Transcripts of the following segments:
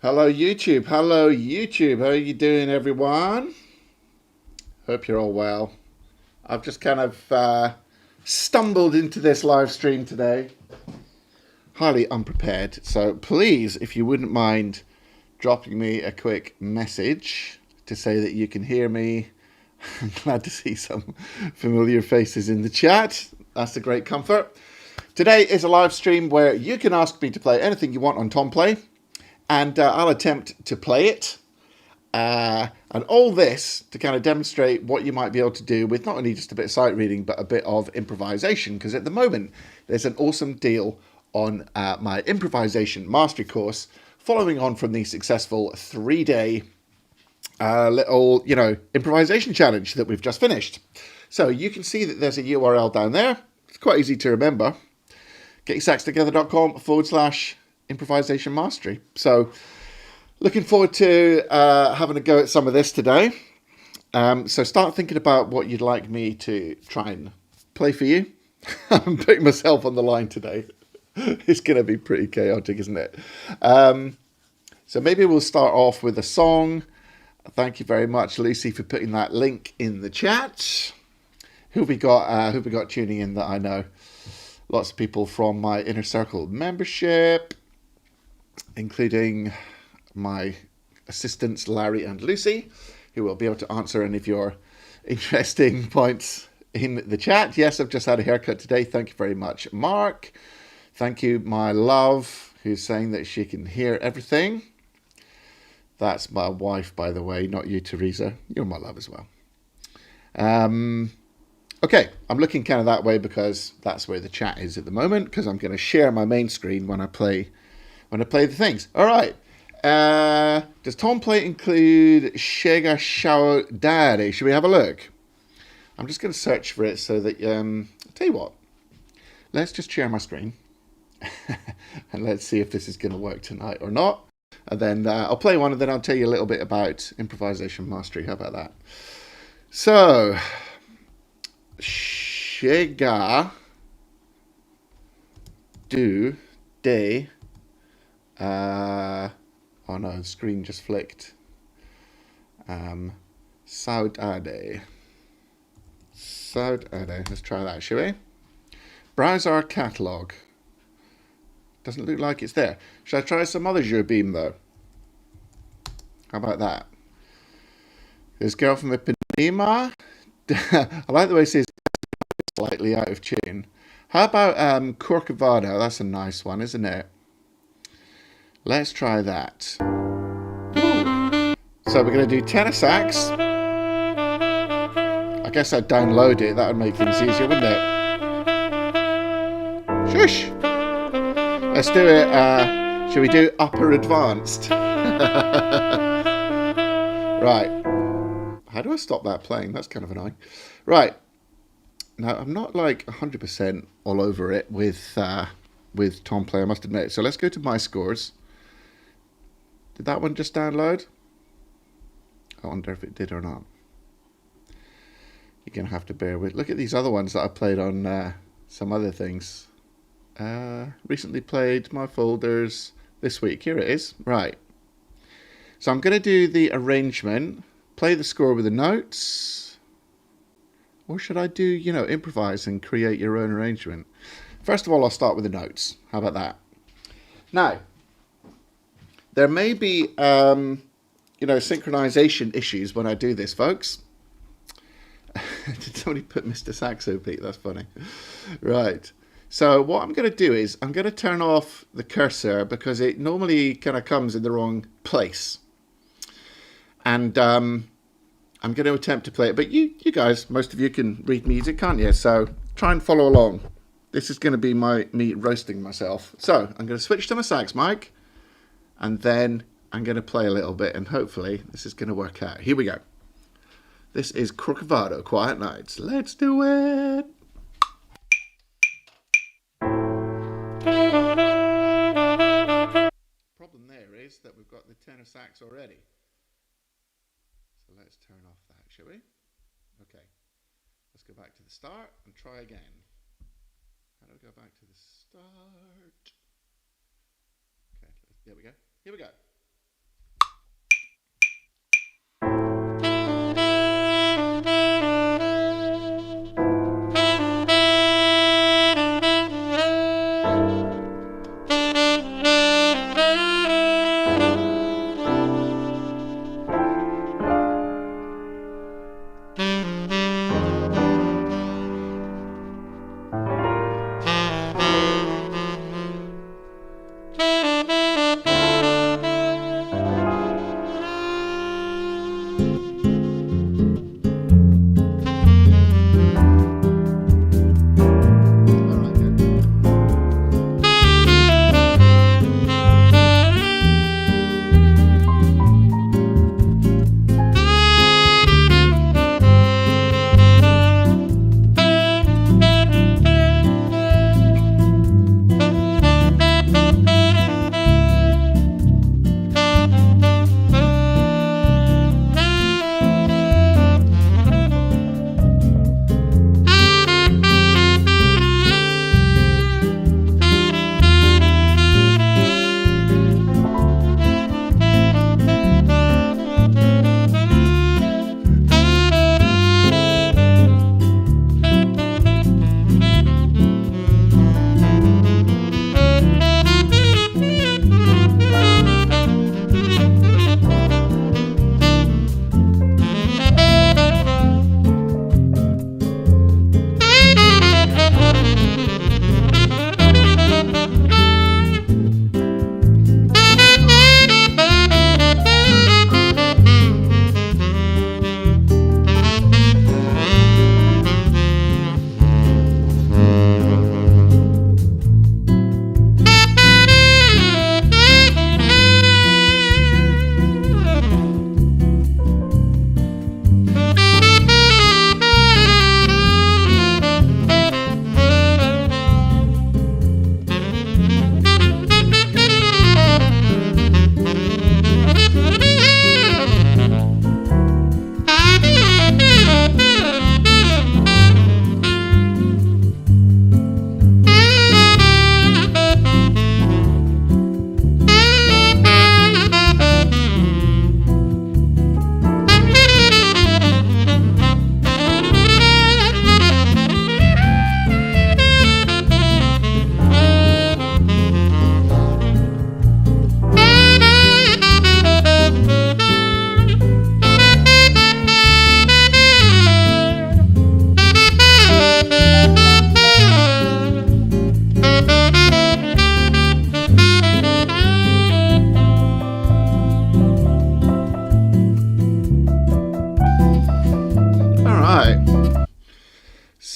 Hello YouTube, hello YouTube. How are you doing, everyone? Hope you're all well. I've just kind of stumbled into this live stream today, highly unprepared. So please, if you wouldn't mind dropping me a quick message to say that you can hear me. I'm glad to see some familiar faces in the chat. That's a great comfort. Today is a live stream where you can ask me to play anything you want on TomPlay, and I'll attempt to play it. And all this to kind of demonstrate what you might be able to do with not only just a bit of sight reading, but a bit of improvisation. Because at the moment, there's an awesome deal on my improvisation mastery course, following on from the successful 3-day little, improvisation challenge that we've just finished. So you can see that there's a URL down there. It's quite easy to remember. getyoursaxtogether.com/improvisation mastery. So looking forward to having a go at some of this today. So start thinking about what you'd like me to try and play for you. I'm putting myself on the line today. It's going to be pretty chaotic, isn't it? So maybe we'll start off with a song. Thank you very much, Lucy, for putting that link in the chat. Who we got tuning in that I know? Lots of people from my Inner Circle membership, including my assistants, Larry and Lucy, who will be able to answer any of your interesting points in the chat. Yes, I've just had a haircut today. Thank you very much, Mark. Thank you, my love, who's saying that she can hear everything. That's my wife, by the way, not you, Teresa. You're my love as well. Okay, I'm looking kind of that way because that's where the chat is at the moment, because I'm going to share my main screen when I play the things. All right. Does TomPlay include Shega Shao Daddy? Should we have a look? I'm just going to search for it so that, I'll tell you what, let's just share my screen and let's see if this is going to work tonight or not. And then I'll play one and then I'll tell you a little bit about improvisation mastery. How about that? So, Shega do day. Oh no, the screen just flicked. Saudade. Let's try that, shall we? Browse our catalogue. Doesn't look like it's there. Should I try some other Beam though? How about that? This girl from Ipanema. I like the way it says slightly out of tune. How about Corcovado? That's a nice one, isn't it? Let's try that. Ooh. So we're going to do tenor sax. I guess I'd download it. That would make things easier, wouldn't it? Shush! Let's do it. Shall we do upper advanced? Right. How do I stop that playing? That's kind of annoying. Right. Now, I'm not like 100% all over it with TomPlay, I must admit. So let's go to my scores. Did that one just download? I wonder if it did or not. You're going to have to bear with. Look at these other ones that I played on some other things. Recently played my folders this week. Here it is. Right. So I'm going to do the arrangement, play the score with the notes. Or should I do, improvise and create your own arrangement? First of all, I'll start with the notes. How about that? Now, there may be, synchronization issues when I do this, folks. Did somebody put Mr. Saxo Pete? That's funny. Right. So what I'm going to do is I'm going to turn off the cursor because it normally kind of comes in the wrong place. And I'm going to attempt to play it. But you guys, most of you can read music, can't you? So try and follow along. This is going to be me roasting myself. So I'm going to switch to my sax mic. And then I'm going to play a little bit. And hopefully this is going to work out. Here we go. This is Corcovado, Quiet Nights. Let's do it. Problem there is that we've got the tenor sax already. So let's turn off that, shall we? Okay. Let's go back to the start and try again. How do I go back to the start? Okay, there we go. Here we go.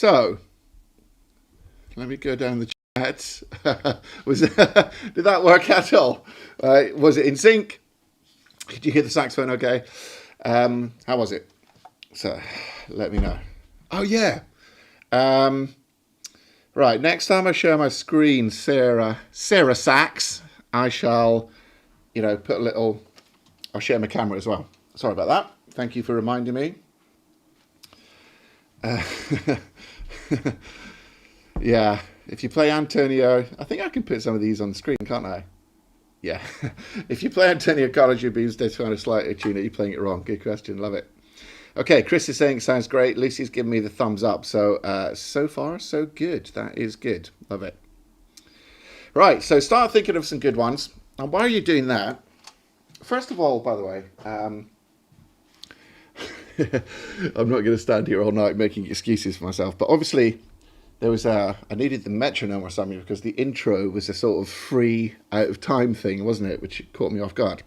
So, let me go down the chat. Did that work at all? Was it in sync? Did you hear the saxophone okay? How was it? So, let me know. Oh, yeah. Right, next time I share my screen, Sarah Sax, I shall, put a little... I'll share my camera as well. Sorry about that. Thank you for reminding me. Yeah, if you play Antonio, I think I can put some of these on the screen, can't I? Yeah. If you play Antonio College, you'd be instead trying to slightly tune it. You're playing it wrong. Good question. Love it. Okay, Chris is saying it sounds great. Lucy's giving me the thumbs up. So, so far, so good. That is good. Love it. Right, so start thinking of some good ones. And while you're doing that, first of all, by the way, I'm not going to stand here all night making excuses for myself, but obviously there was I needed the metronome or something because the intro was a sort of free out of time thing, wasn't it? Which caught me off guard.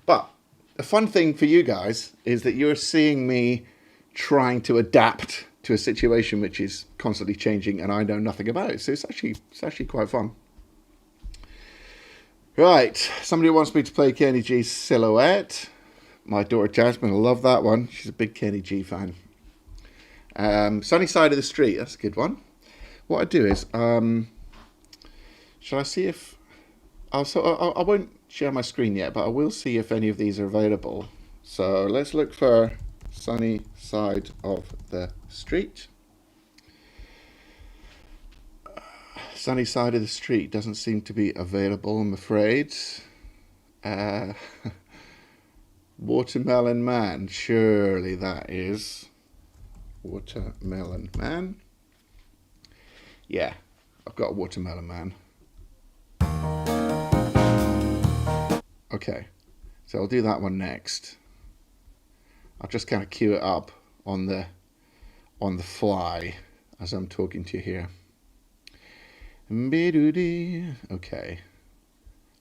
But the fun thing for you guys is that you're seeing me trying to adapt to a situation which is constantly changing and I know nothing about it. So it's actually quite fun. Right, somebody wants me to play Kenny G's Silhouette. My daughter Jasmine will love that one. She's a big Kenny G fan. Sunny Side of the Street, that's a good one. What I do is, shall I see if... I won't share my screen yet, but I will see if any of these are available. So let's look for Sunny Side of the Street. Sunny Side of the Street doesn't seem to be available, I'm afraid. Watermelon Man, surely that is. Watermelon Man. Yeah, I've got a Watermelon Man. Okay, so I'll do that one next. I'll just kind of cue it up on the fly as I'm talking to you here. Okay,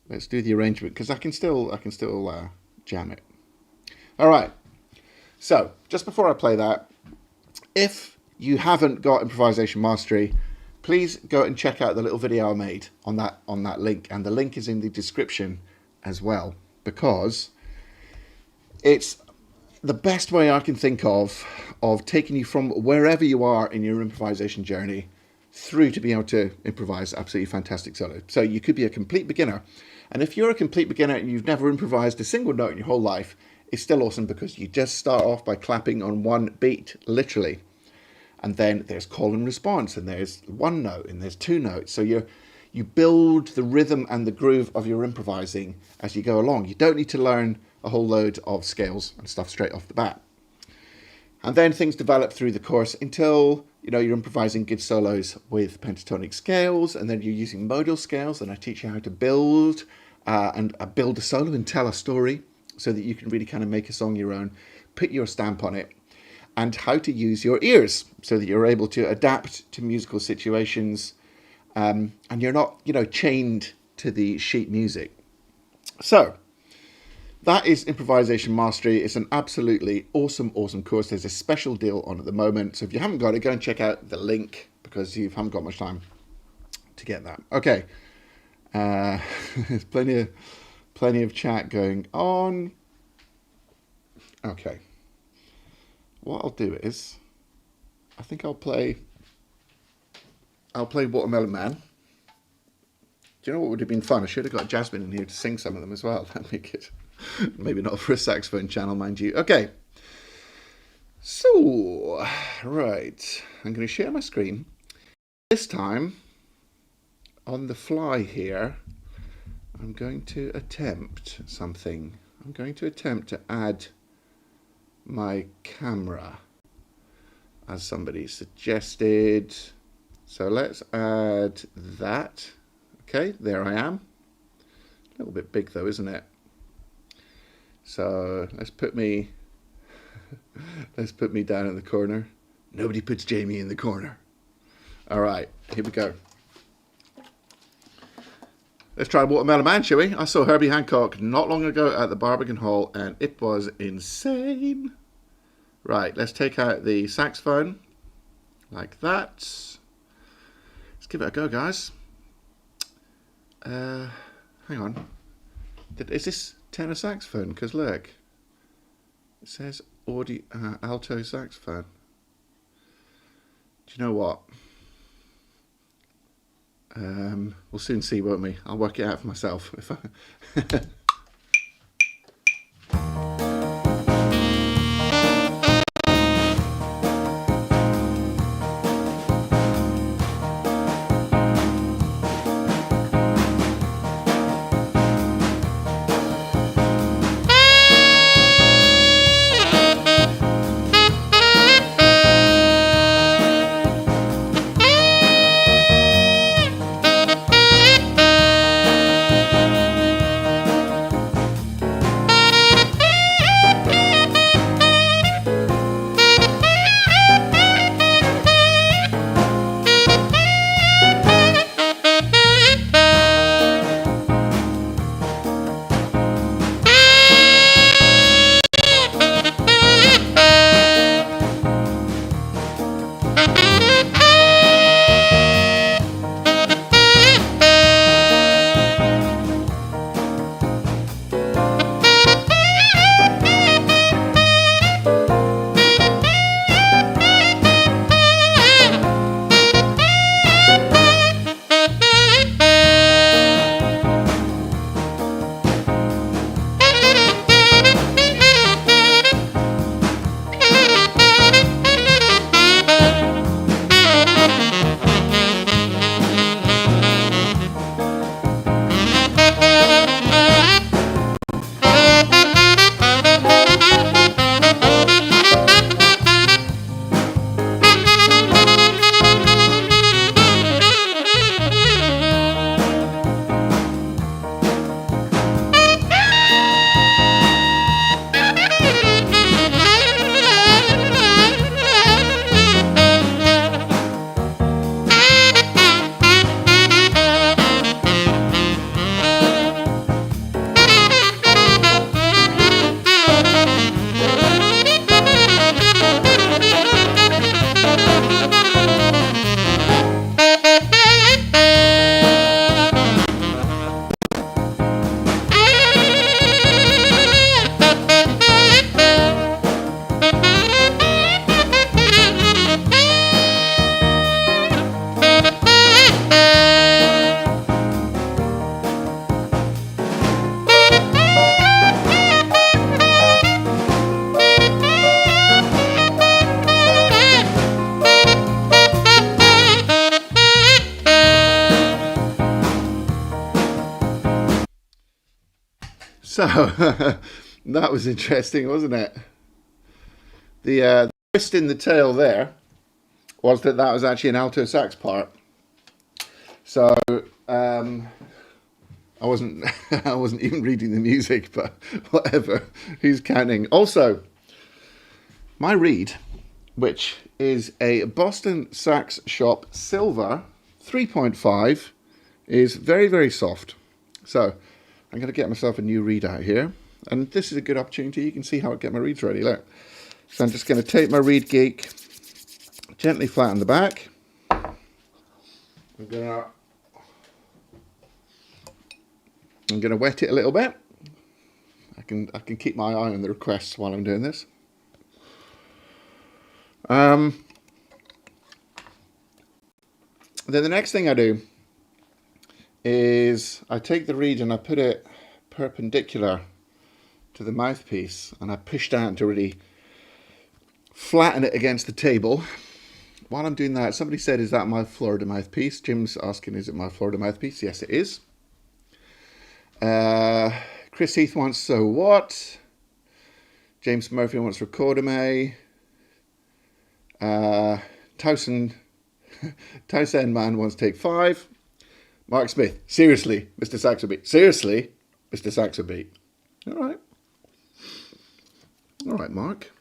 let's do the arrangement because I can still jam it. All right. So just before I play that, if you haven't got improvisation mastery, please go and check out the little video I made on that link, and the link is in the description as well, because it's the best way I can think of taking you from wherever you are in your improvisation journey through to be able to improvise absolutely fantastic solo. So you could be a complete beginner, and if you're a complete beginner and you've never improvised a single note in your whole life, it's still awesome because you just start off by clapping on one beat, literally. And then there's call and response, and there's one note, and there's two notes. So you build the rhythm and the groove of your improvising as you go along. You don't need to learn a whole load of scales and stuff straight off the bat. And then things develop through the course until you're improvising good solos with pentatonic scales, and then you're using modal scales, and I teach you how to build build a solo and tell a story so that you can really kind of make a song your own, put your stamp on it, and how to use your ears so that you're able to adapt to musical situations, and you're not, chained to the sheet music. So that is Improvisation Mastery. It's an absolutely awesome course. There's a special deal on at the moment. So if you haven't got it, go and check out the link because you haven't got much time to get that. Okay. There's plenty of chat going on. Okay. What I'll do is, I think I'll play Watermelon Man. Do you know what would have been fun? I should have got Jasmine in here to sing some of them as well. That'd be good. Maybe not for a saxophone channel, mind you. Okay. So, right. I'm going to share my screen. This time, on the fly here, I'm going to attempt something. I'm going to attempt to add my camera, as somebody suggested. So let's add that. Okay, there I am. A little bit big though, isn't it? So let's put me down in the corner. Nobody puts Jamie in the corner. All right, here we go. Let's try Watermelon Man, shall we? I saw Herbie Hancock not long ago at the Barbican Hall, and it was insane. Right, let's take out the saxophone. like that. Let's give it a go, guys. Hang on. Is this tenor saxophone? Because look, it says audio alto saxophone. Do you know what? We'll soon see, won't we? I'll work it out for myself. If I So that was interesting, wasn't it? The twist in the tail there was that was actually an alto sax part. So I wasn't I wasn't even reading the music, but whatever. Who's counting? Also, my reed, which is a Boston Sax Shop Silver 3.5, is very, very soft. So I'm going to get myself a new reed out here, and this is a good opportunity. You can see how I get my reeds ready. Look, so I'm just going to take my reed geek, gently flatten the back. I'm going to wet it a little bit. I can keep my eye on the requests while I'm doing this. Then the next thing I do is I take the reed and I put it perpendicular to the mouthpiece, and I push down to really flatten it against the table. While I'm doing that, somebody said, is that my Florida mouthpiece? Jim's asking, is it my Florida mouthpiece? Yes, it is. Chris Heath wants So What? James Murphy wants Recordame. Towson Man wants Take 5. Mark Smith, seriously, Mr. Saxo Beat. Seriously, Mr. Saxo Beat. All right. All right, Mark.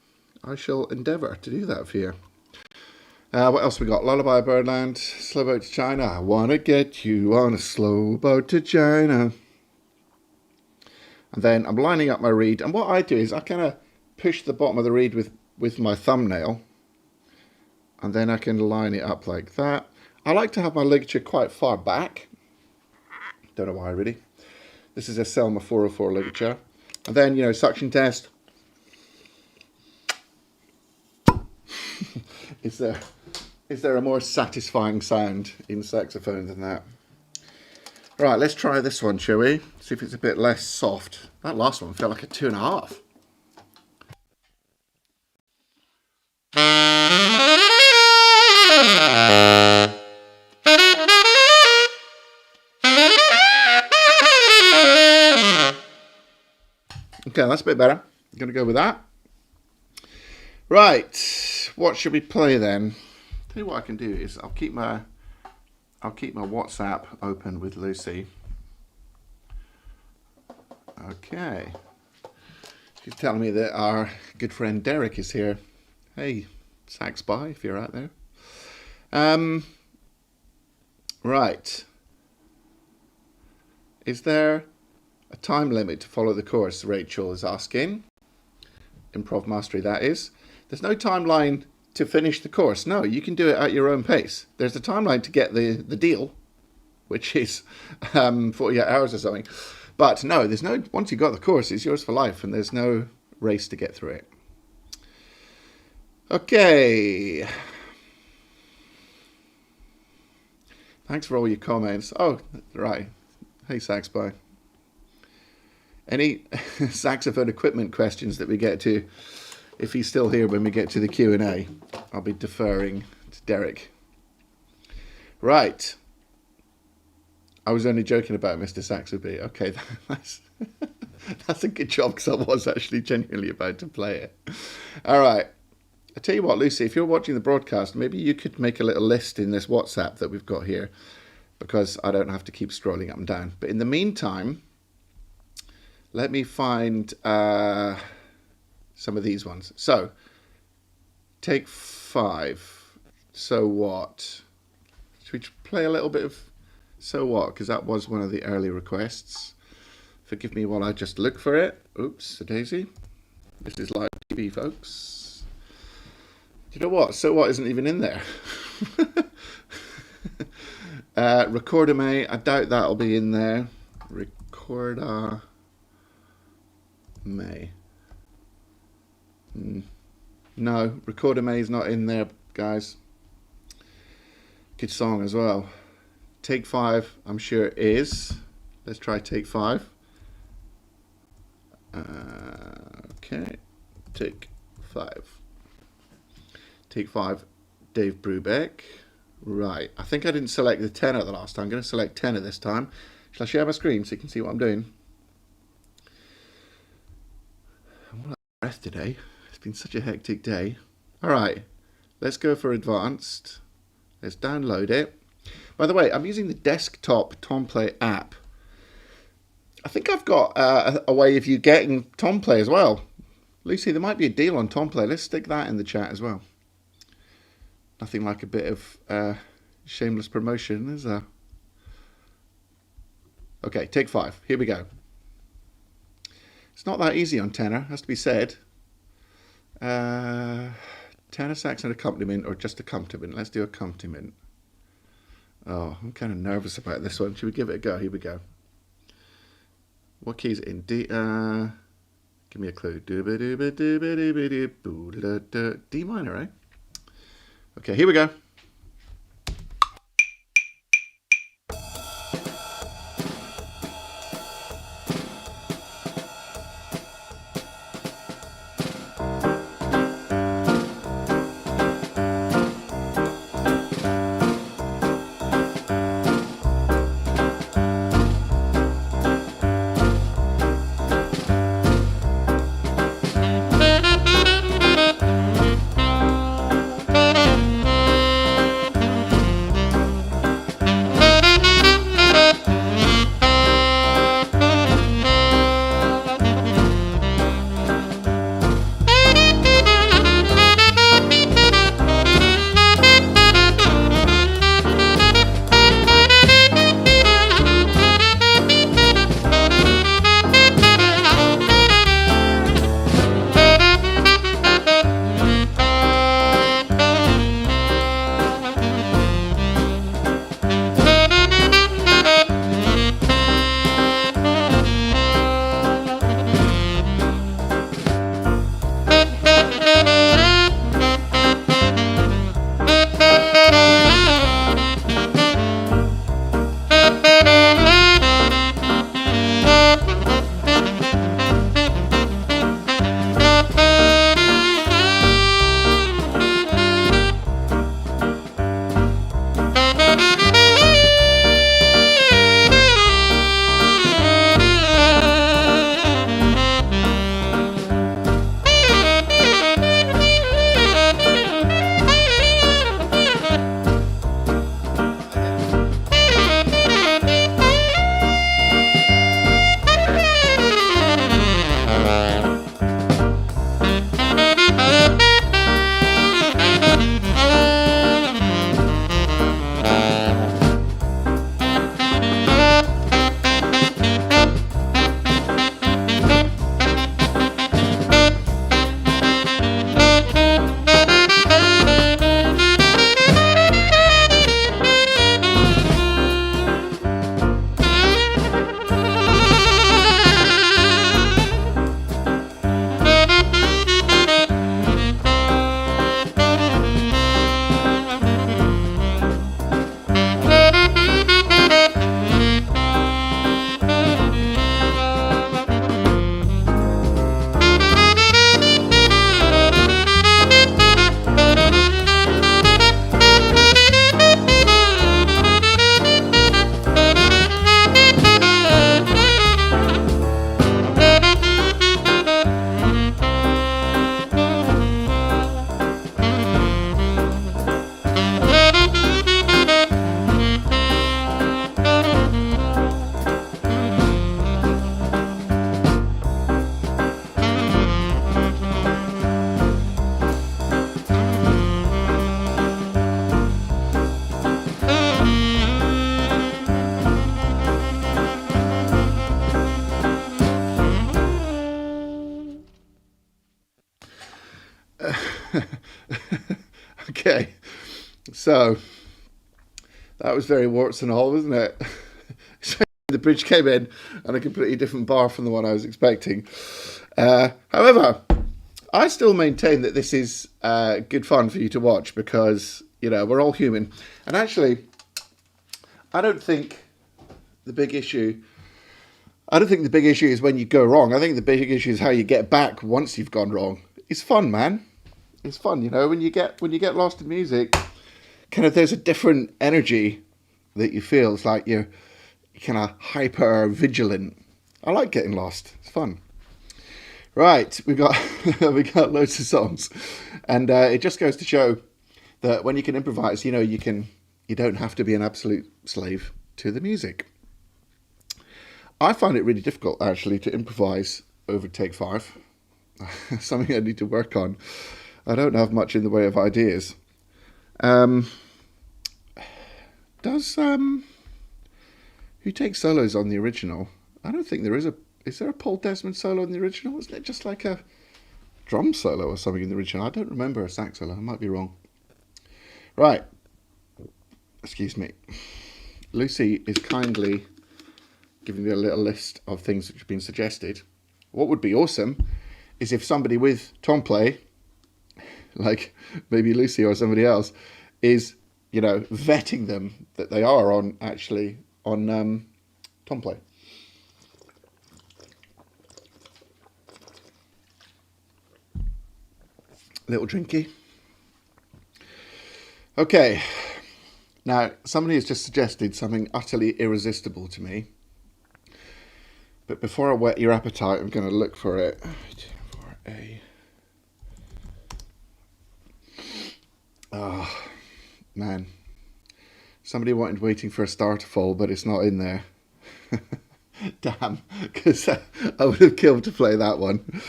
I shall endeavour to do that for you. What else we got? Lullaby Birdland, Slow Boat to China. I want to get you on a slow boat to China. And then I'm lining up my reed. And what I do is I kind of push the bottom of the reed with my thumbnail. And then I can line it up like that. I like to have my ligature quite far back. Don't know why, really. This is a Selma 404 ligature. And then, you know, suction test. Is there a more satisfying sound in saxophone than that? Right, let's try this one, shall we? See if it's a bit less soft. That last one felt like a 2.5. Okay, that's a bit better. I'm going to go with that. Right, what should we play then? Tell you what I can do is I'll keep my WhatsApp open with Lucy. Okay. She's telling me that our good friend Derek is here. Hey, Sax Spy, if you're out there. Right. Is there a time limit to follow the course? Rachel is asking. Improv Mastery, that is. There's no timeline to finish the course. No, you can do it at your own pace. There's a timeline to get the deal, which is 48 hours or something. But no, there's no, once you've got the course, it's yours for life, and there's no race to get through it. Okay. Thanks for all your comments. Oh, right. Hey, Sax Boy. Any saxophone equipment questions that we get to, if he's still here when we get to the Q&A, I'll be deferring to Derek. Right. I was only joking about Mr. Saxoby. Okay, that's a good job, because I was actually genuinely about to play it. All right. I tell you what, Lucy, if you're watching the broadcast, maybe you could make a little list in this WhatsApp that we've got here, because I don't have to keep scrolling up and down. But in the meantime, let me find some of these ones. So, take 5. So what? Should we play a little bit of So What? Because that was one of the early requests. Forgive me while I just look for it. Oops, a daisy. This is live TV, folks. You know what? So What isn't even in there. Recorder May. I doubt that'll be in there. Recorder May. No, Recorder May is not in there, guys. Good song as well. Take 5, I'm sure it is. Let's try Take 5. Okay, Take 5. Take 5, Dave Brubeck. Right, I think I didn't select the tenor the last time. I'm going to select tenor this time. Shall I share my screen so you can see what I'm doing? I'm all out of breath today. It's been such a hectic day. All right, let's go for advanced. Let's download it. By the way, I'm using the desktop TomPlay app. I think I've got a way of you getting TomPlay as well. Lucy, there might be a deal on TomPlay. Let's stick that in the chat as well. Nothing like a bit of shameless promotion, is there? Okay, take 5. Here we go. It's not that easy on tenor, has to be said. Tenor sax and accompaniment, or just accompaniment? Let's do accompaniment. Oh, I'm kind of nervous about this one. Should we give it a go? Here we go. What key is it in? D. Give me a clue. D minor, eh? Okay, here we go. Okay, so that was very warts and all, wasn't it? The bridge came in on a completely different bar from the one I was expecting. However, I still maintain that this is good fun for you to watch because, you know, we're all human. And actually, I don't think the big issue is when you go wrong. I think the big issue is how you get back once you've gone wrong. It's fun, man. It's fun, you know, when you get lost in music, kind of there's a different energy that you feel. It's like you're kind of hyper vigilant. I like getting lost. It's fun. Right, we got loads of songs, and it just goes to show that when you can improvise, you know, you don't have to be an absolute slave to the music. I find it really difficult actually to improvise over take 5. Something I need to work on. I don't have much in the way of ideas. Who takes solos on the original? I don't think there is a. Is there a Paul Desmond solo in the original? Isn't it just like a drum solo or something in the original? I don't remember a sax solo. I might be wrong. Right. Excuse me. Lucy is kindly giving me a little list of things which have been suggested. What would be awesome is if somebody with TomPlay, like maybe Lucy or somebody else, is, you know, vetting them that they are on TomPlay. Little drinky. Okay. Now, somebody has just suggested something utterly irresistible to me. But before I whet your appetite, I'm going to look for it. Oh, man. Somebody wanted Waiting for a Star to Fall, but it's not in there. Damn, because I would have killed to play that one.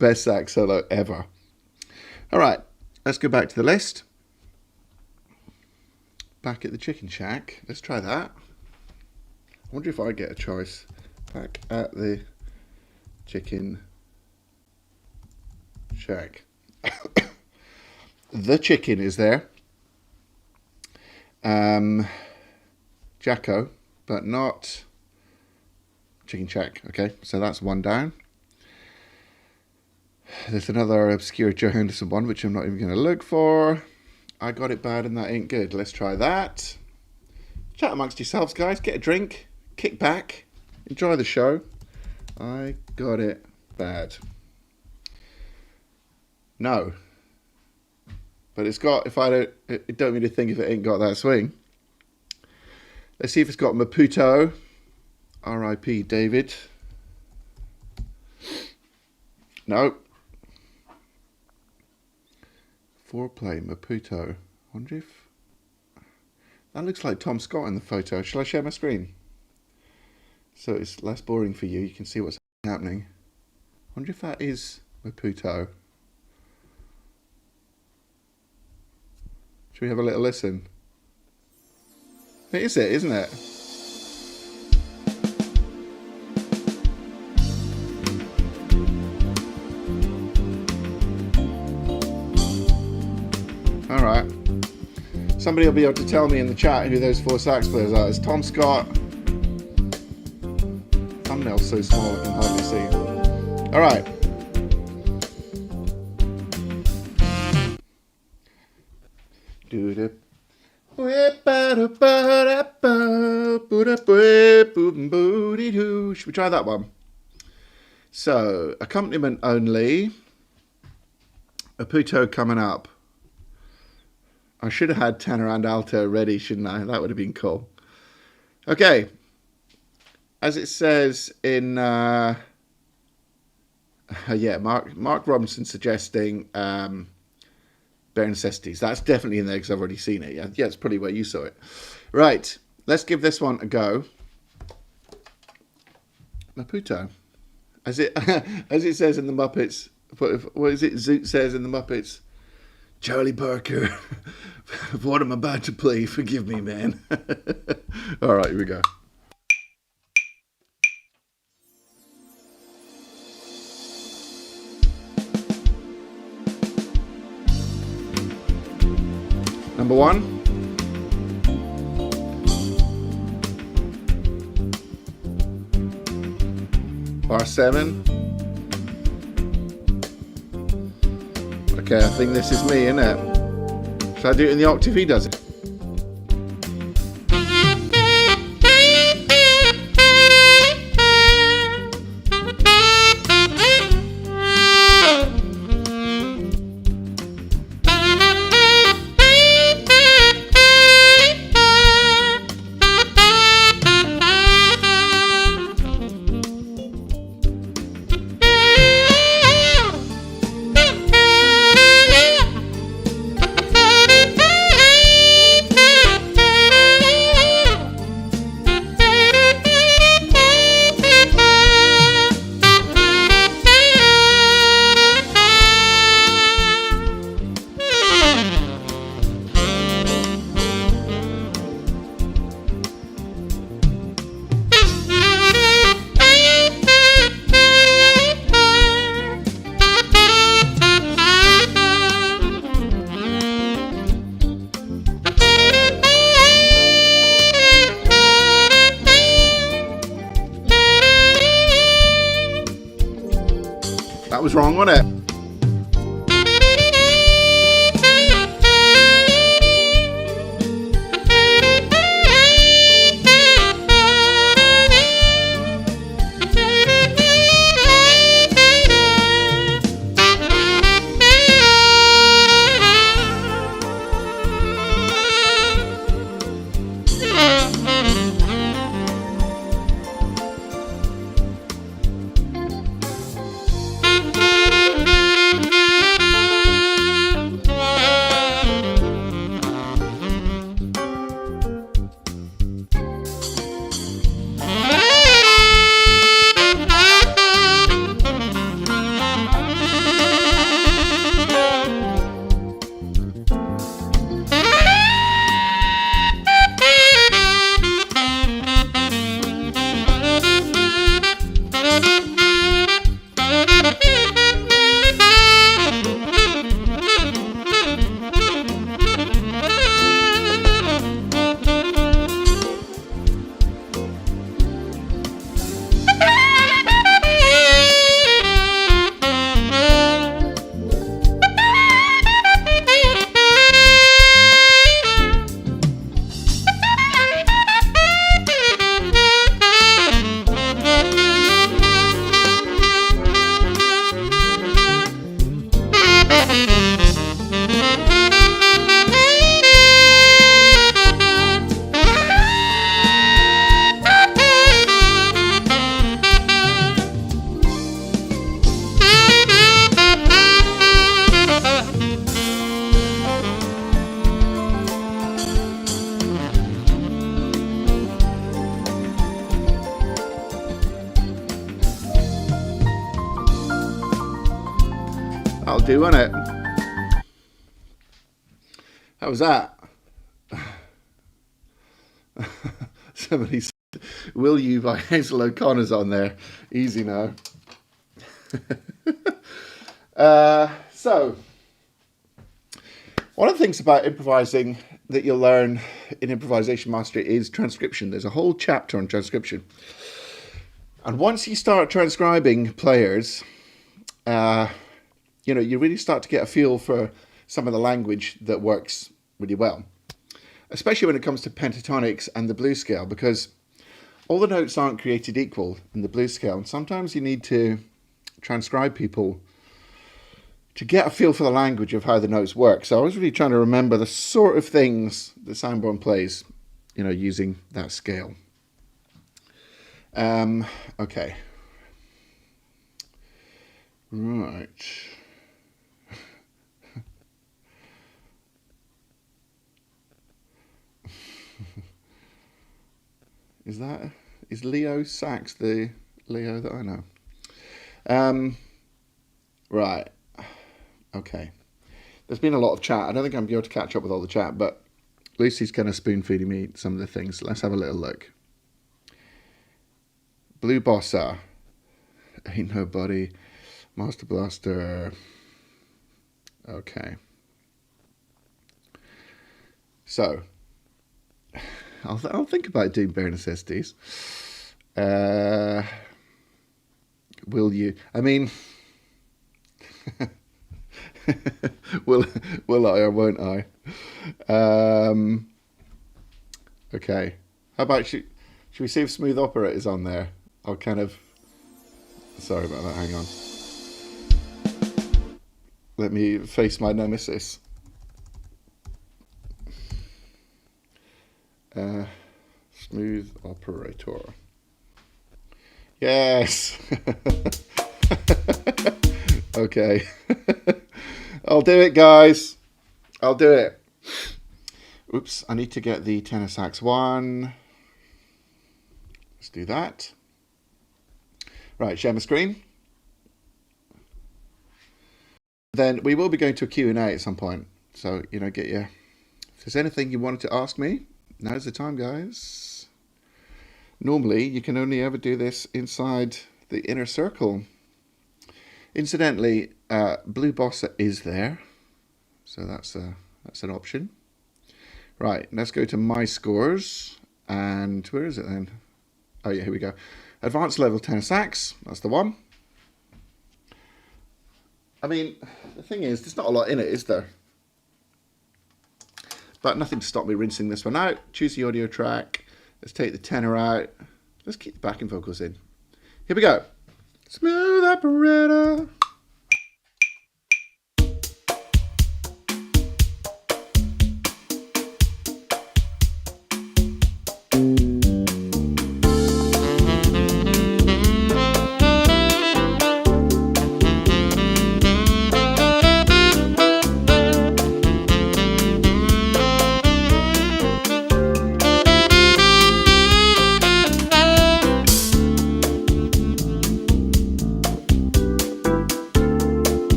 Best sax solo ever. All right, let's go back to the list. Back at the Chicken Shack. Let's try that. I wonder if I get a choice. Back at the Chicken Shack. The chicken is there. Jacko, but not Chicken Shack. Okay, so that's one down. There's another obscure Joe Henderson one, which I'm not even going to look for. I Got It Bad and That Ain't Good. Let's try that. Chat amongst yourselves, guys. Get a drink. Kick back. Enjoy the show. I Got It Bad. No. But it's got, if I don't, it don't mean to think if it ain't got that swing. Let's see if it's got Maputo. R.I.P. David. No. Foreplay, Maputo. I wonder if... That looks like Tom Scott in the photo. Shall I share my screen? So it's less boring for you. You can see what's happening. I wonder if that is Maputo. Should we have a little listen? It is it, isn't it? Alright. Somebody will be able to tell me in the chat who those 4 sax players are. It's Tom Scott. Thumbnail's so small I can hardly see. Alright. Should we try that one? So, accompaniment only. Maputo coming up. I should have had tenor and alto ready, shouldn't I? That would have been cool. Okay. As it says in... Mark Robinson suggesting Bare Necessities. That's definitely in there because I've already seen it. Yeah, it's probably where you saw it. Right. Let's give this one a go. Maputo. As it says in the Muppets... What is it Zoot says in the Muppets? Charlie Parker, what I'm about to play, forgive me, man. All right, here we go. Number 1. Bar 7. Okay, I think this is me, innit? Should I do it in the octave he does it? That was wrong, wasn't it? That'll do, won't it? How was that? Somebody said, "Will You" by Hazel O'Connor's on there. Easy now. So, one of the things about improvising that you'll learn in Improvisation Mastery is transcription. There's a whole chapter on transcription. And once you start transcribing players, you really start to get a feel for some of the language that works really well, especially when it comes to pentatonics and the blues scale, because all the notes aren't created equal in the blues scale, and sometimes you need to transcribe people to get a feel for the language of how the notes work. So I was really trying to remember the sort of things that Sanborn plays, using that scale. Okay. Right. Is Leo sax the Leo that I know? Right. Okay. There's been a lot of chat. I don't think I'm able to catch up with all the chat, but Lucy's kind of spoon feeding me some of the things. Let's have a little look. Blue Bossa. Ain't Nobody. Master Blaster. Okay. So, I'll think about doing bare necessities. Will you? I mean, will I or won't I? Okay. How about should we see if Smooth Operator's on there? I'll kind of. Sorry about that. Hang on. Let me face my nemesis. Smooth Operator. Yes. Okay. I'll do it, guys. I'll do it. Oops, I need to get the tenor sax one. Let's do that. Right, share my screen. Then we will be going to a Q&A at some point. So, get your... If there's anything you wanted to ask me, now's the time, guys. Normally, you can only ever do this inside the inner circle. Incidentally, Blue Bossa is there. So that's an option. Right, let's go to My Scores. And where is it then? Oh, yeah, here we go. Advanced level tenor sax. That's the one. I mean, the thing is, there's not a lot in it, is there? But nothing to stop me rinsing this one out. Choose the audio track. Let's take the tenor out. Let's keep the backing vocals in. Here we go. Smooth Operator.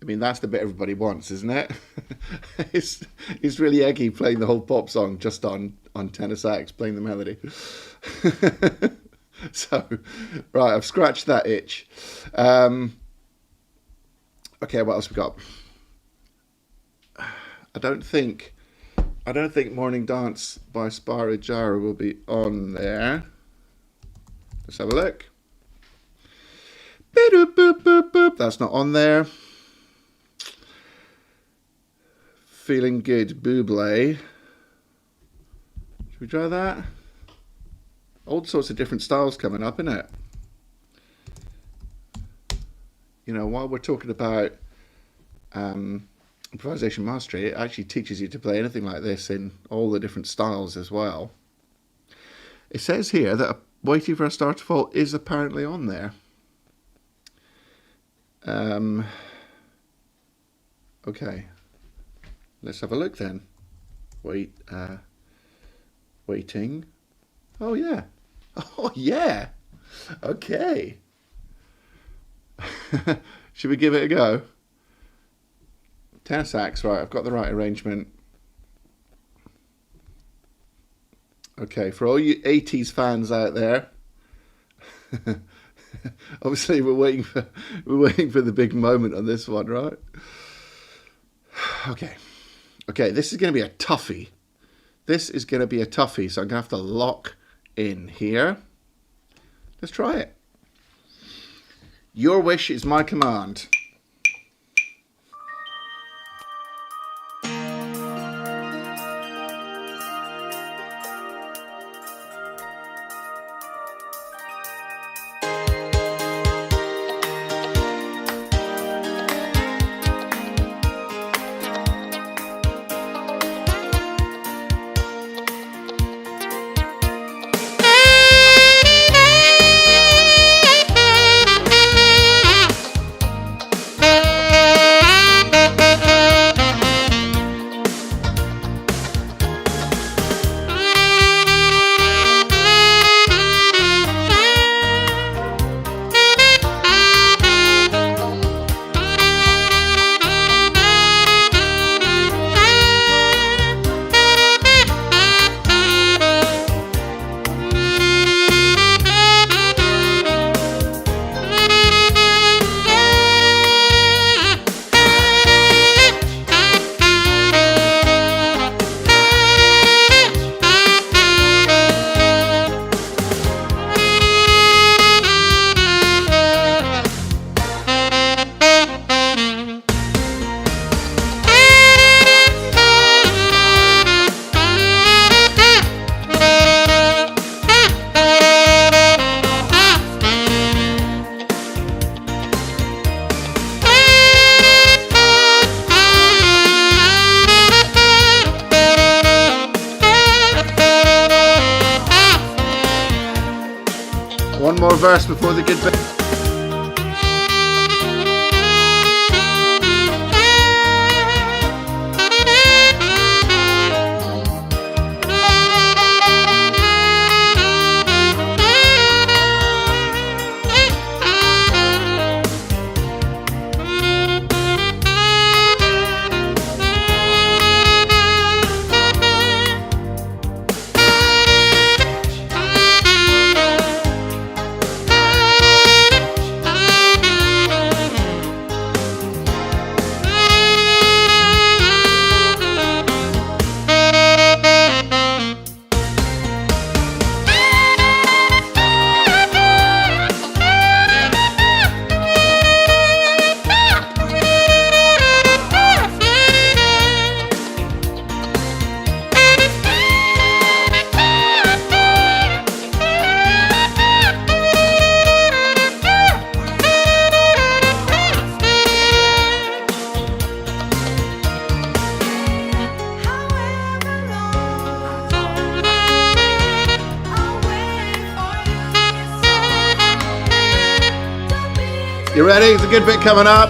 I mean, that's the bit everybody wants, isn't it? It's really eggy playing the whole pop song just on tenor sax, playing the melody. So, right, I've scratched that itch. Okay, what else we got? I don't think Morning Dance by Spyro Gyra will be on there. Let's have a look. That's not on there. Feeling Good, Buble. Should we try that? All sorts of different styles coming up, isn't it? While we're talking about improvisation mastery, it actually teaches you to play anything like this in all the different styles as well. It says here that Waiting for a Star to Fall is apparently on there. Okay. Let's have a look then. Waiting. Oh yeah. Oh yeah. Okay. Should we give it a go? Tenor sax, right, I've got the right arrangement. Okay, for all you 80s fans out there, obviously we're waiting for the big moment on this one, right? Okay, this is going to be a toughie. So I'm going to have to lock in here. Let's try it. Your wish is my command. verse before the good bit. You ready? There's a good bit coming up.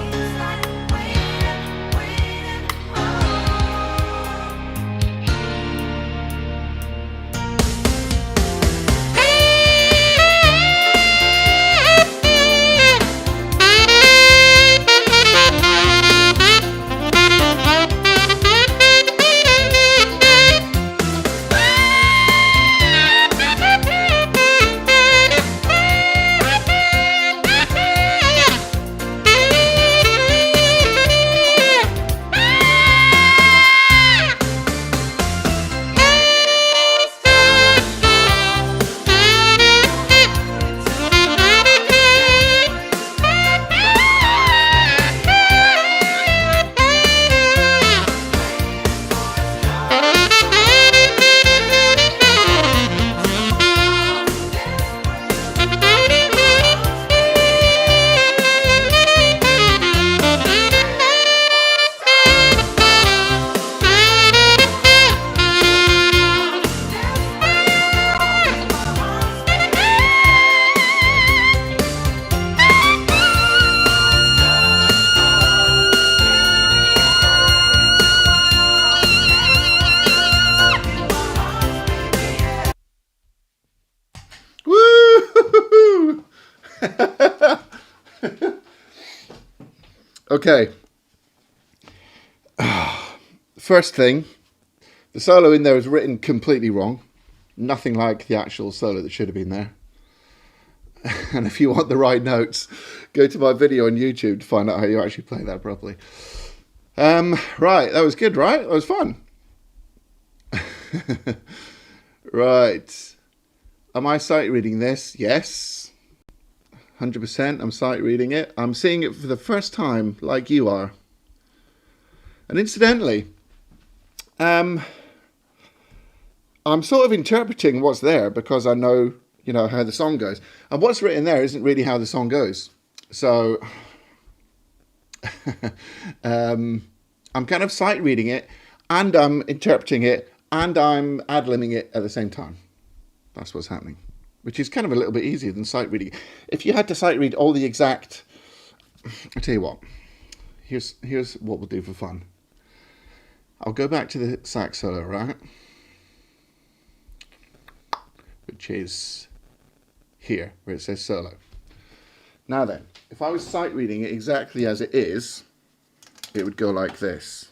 Okay. First thing, the solo in there is written completely wrong. Nothing like the actual solo that should have been there. And if you want the right notes, go to my video on YouTube to find out how you actually play that properly. Right, that was good, right? That was fun. Right. Am I sight reading this? Yes. 100%. I'm sight reading it. I'm seeing it for the first time, like you are. And incidentally, I'm sort of interpreting what's there because I know, you know, how the song goes. And what's written there isn't really how the song goes. So I'm kind of sight reading it, and I'm interpreting it, and I'm ad-libbing it at the same time. That's what's happening, which is kind of a little bit easier than sight reading. If you had to sight read all the exact, I'll tell you what, here's what we'll do for fun. I'll go back to the sax solo, right? Which is here, where it says solo. Now then, if I was sight reading it exactly as it is, it would go like this.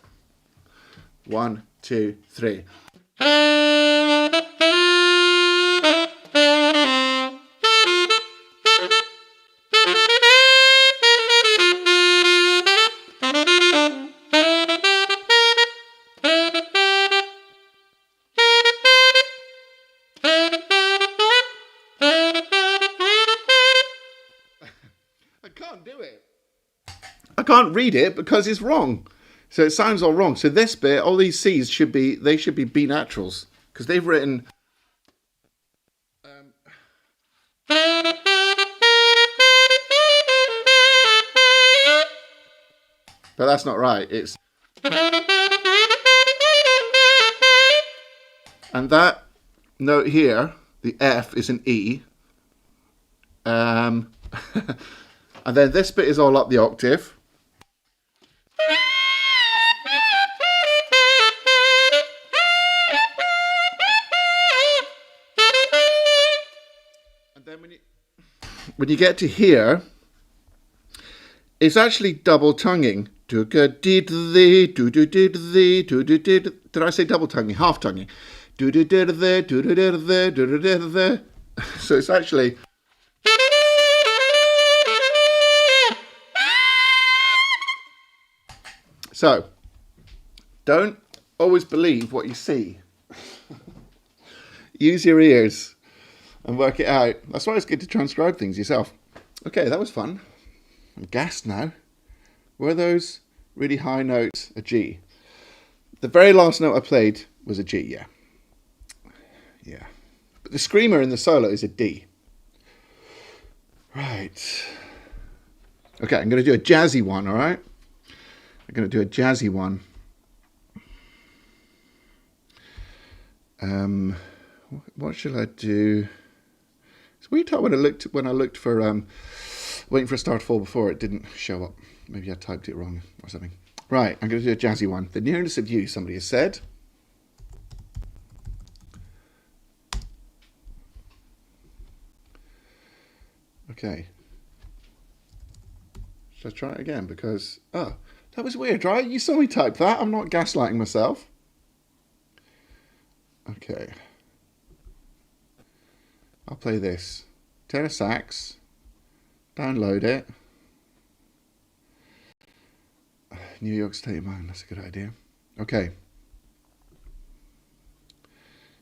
1, 2, 3. I can't read it because it's wrong. So it sounds all wrong. So this bit, all these C's should be B naturals because they've written. But that's not right. It's. And that note here, the F is an E. And then this bit is all up the octave. And then when you get to here, it's actually double tonguing. Did I say double tonguing? Half tonguing. So it's actually. So, don't always believe what you see. Use your ears and work it out. That's why it's good to transcribe things yourself. Okay, that was fun. I'm gassed now. Were those really high notes a G? The very last note I played was a G, yeah. Yeah. But the screamer in the solo is a D. Right. Okay, I'm going to do a jazzy one, all right? I'm going to do a jazzy one. What should I do? It's weird how when I looked for waiting for a star to fall before, it didn't show up. Maybe I typed it wrong or something. Right, I'm going to do a jazzy one. The nearness of you, somebody has said. Okay. Should I try it again? Because, oh, that was weird, right? You saw me type that. I'm not gaslighting myself. Okay. I'll play this. Tenor sax. Download it. New York State Man, that's a good idea. Okay.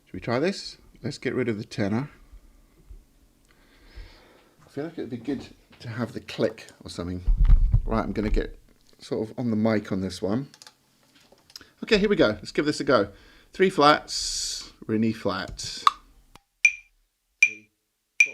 Should we try this? Let's get rid of the tenor. I feel like it'd be good to have the click or something. Right, I'm going to get sort of on the mic on this one. Okay, here we go. Let's give this a go. 3 flats, Re flat. 3, 4.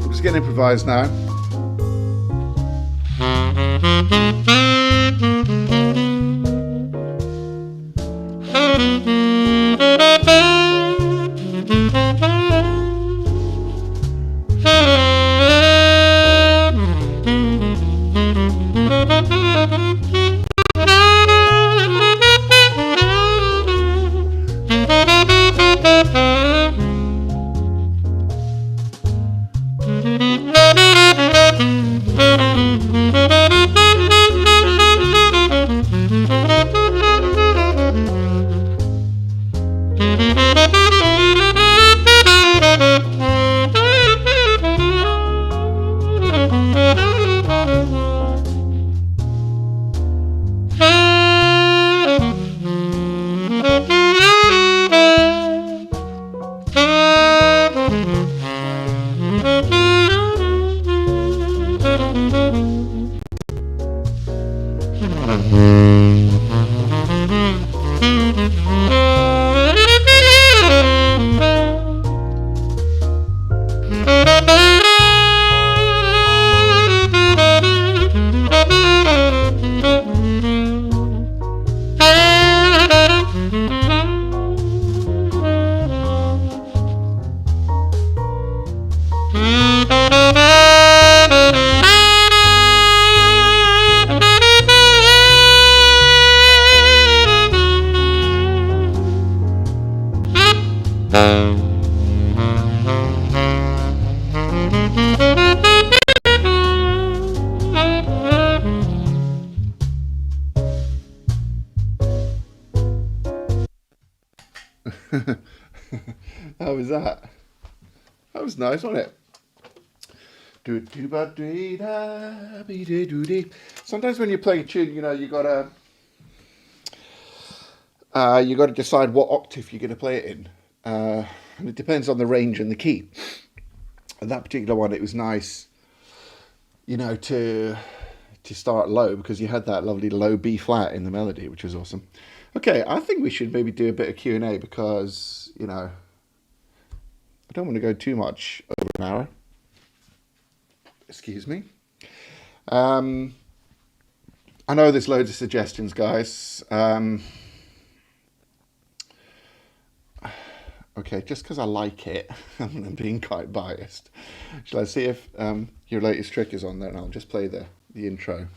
Just going to improvise now. How was that? That was nice, wasn't it? Sometimes when you play a tune, you know, you gotta decide what octave you're going to play it in, and it depends on the range and the key. And that particular one, it was nice, you know, to start low because you had that lovely low B flat in the melody, which was awesome. Okay, I think we should maybe do a bit of Q&A because, you know, I don't want to go too much over an hour. Excuse me. I know there's loads of suggestions, guys. Okay, just because I like it, I'm being quite biased. Shall I see if your latest trick is on there? And I'll just play the intro.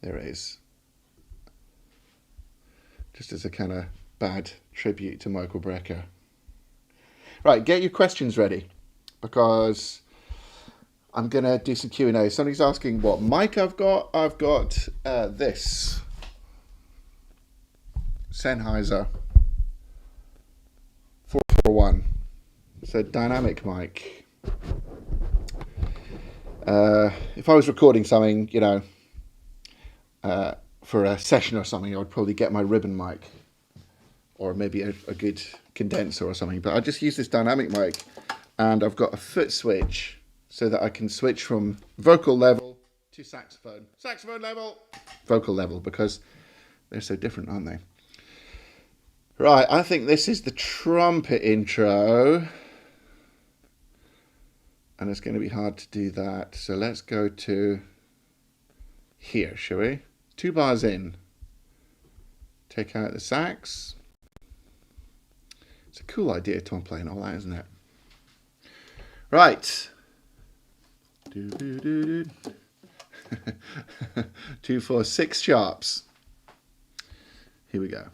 There it is. Just as a kind of bad tribute to Michael Brecker. Right, get your questions ready because I'm going to do some Q&A. Somebody's asking what mic I've got. I've got this Sennheiser 441. It's a dynamic mic. If I was recording something, you know, for a session or something, I would probably get my ribbon mic or maybe a good condenser or something. But I just use this dynamic mic and I've got a foot switch so that I can switch from vocal level to saxophone. Saxophone level, vocal level, because they're so different, aren't they? Right, I think this is the trumpet intro. And it's going to be hard to do that. So let's go to here, shall we? 2 bars in. Take out the sax. It's a cool idea, TomPlay and all that, isn't it? Right. 2, 4, 6 sharps. Here we go.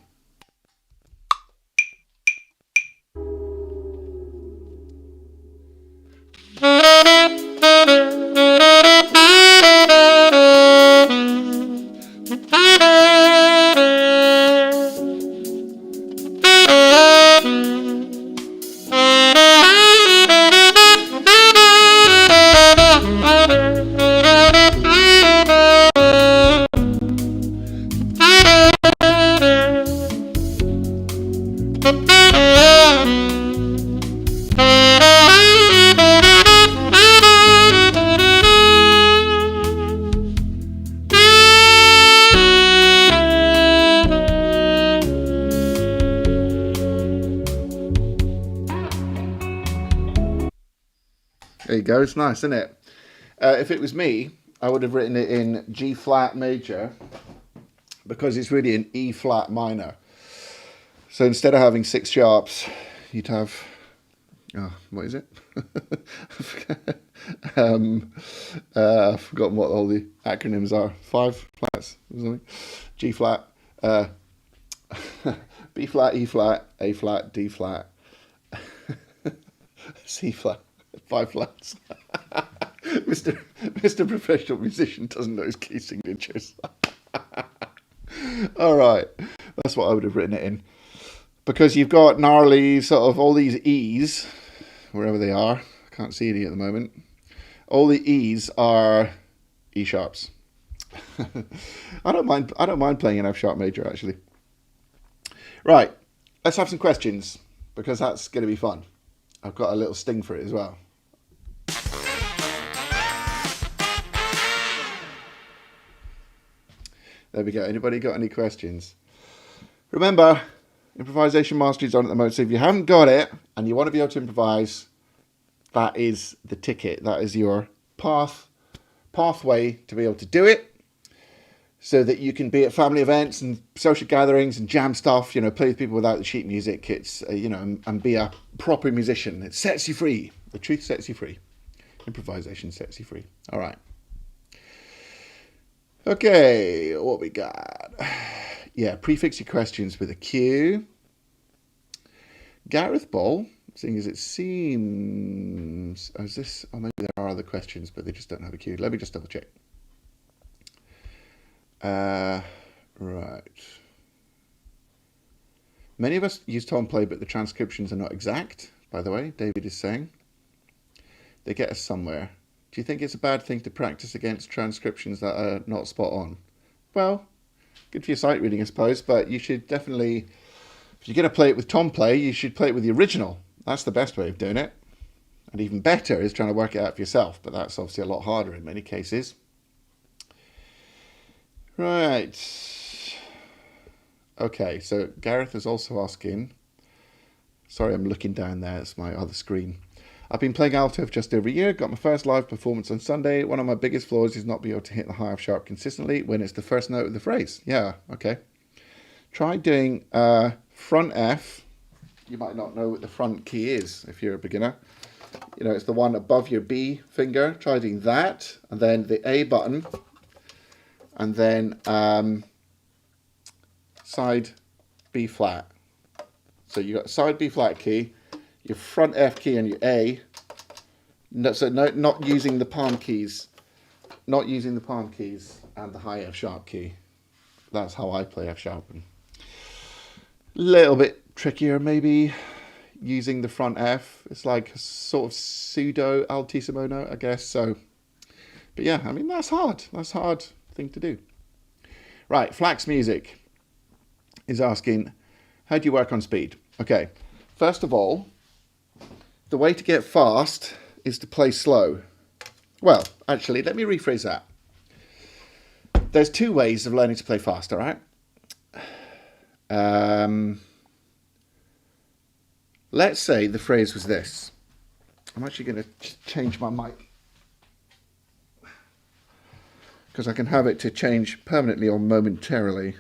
There you go, it's nice, isn't it? If it was me, I would have written it in G flat major because it's really an E flat minor. So instead of having 6 sharps, you'd have, what is it? I've forgotten what all the acronyms are. 5 flats or something. G flat, B flat, E flat, A flat, D flat, C flat. 5 flats. Mr. Professional Musician doesn't know his key signatures. All right, that's what I would have written it in. Because you've got gnarly sort of all these E's, wherever they are. I can't see any at the moment. All the E's are E sharps. I don't mind playing an F sharp major actually. Right, let's have some questions because that's going to be fun. I've got a little sting for it as well. There we go. Anybody got any questions? Remember, Improvisation Mastery is on at the moment. So if you haven't got it and you want to be able to improvise, that is the ticket. That is your pathway to be able to do it. So that you can be at family events and social gatherings and jam stuff, you know, play with people without the sheet music kits, you know, and be a proper musician. It sets you free. The truth sets you free. Improvisation sets you free. All right. Okay, what we got? Yeah, prefix your questions with a Q. Gareth Ball Seeing as it seems... Oh, is this... Oh, maybe there are other questions, but they just don't have a queue. Let me just double check. Right. Many of us use TomPlay, but the transcriptions are not exact, by the way, David is saying. They get us somewhere. Do you think it's a bad thing to practice against transcriptions that are not spot on? Well, good for your sight reading, I suppose, but you should definitely... If you're going to play it with TomPlay, you should play it with the original. That's the best way of doing it. And even better is trying to work it out for yourself, but that's obviously a lot harder in many cases. Right. Okay, so Gareth is also asking... Sorry, I'm looking down there. It's my other screen. I've been playing alto for just over a year. Got my first live performance on Sunday. One of my biggest flaws is not being able to hit the high F sharp consistently when it's the first note of the phrase. Yeah, okay. Try doing front F. You might not know what the front key is if you're a beginner. You know, it's the one above your B finger. Try doing that, and then the A button, and then side B flat. So you got side B flat key, your front F key, and your A. No, so not using the palm keys, not using the palm keys and the high F sharp key. That's how I play F sharp. Little bit trickier maybe using the front F. It's like a sort of pseudo altissimo note, I guess. So, but yeah, I mean, that's hard. That's a hard thing to do. Right, Flax Music is asking, how do you work on speed? Okay, first of all, the way to get fast is to play slow. Well, actually, let me rephrase that. There's two ways of learning to play fast, all right? Let's say the phrase was this. I'm actually going to change my mic because I can have it to change permanently or momentarily.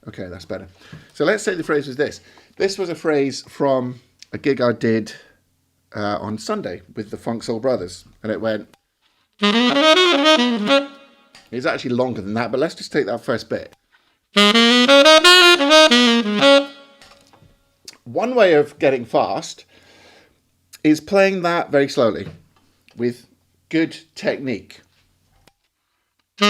Okay, that's better. So let's say the phrase was this. This was a phrase from a gig I did on Sunday with the Funk Soul Brothers, and it went... It's actually longer than that, but let's just take that first bit. One way of getting fast is playing that very slowly with good technique. And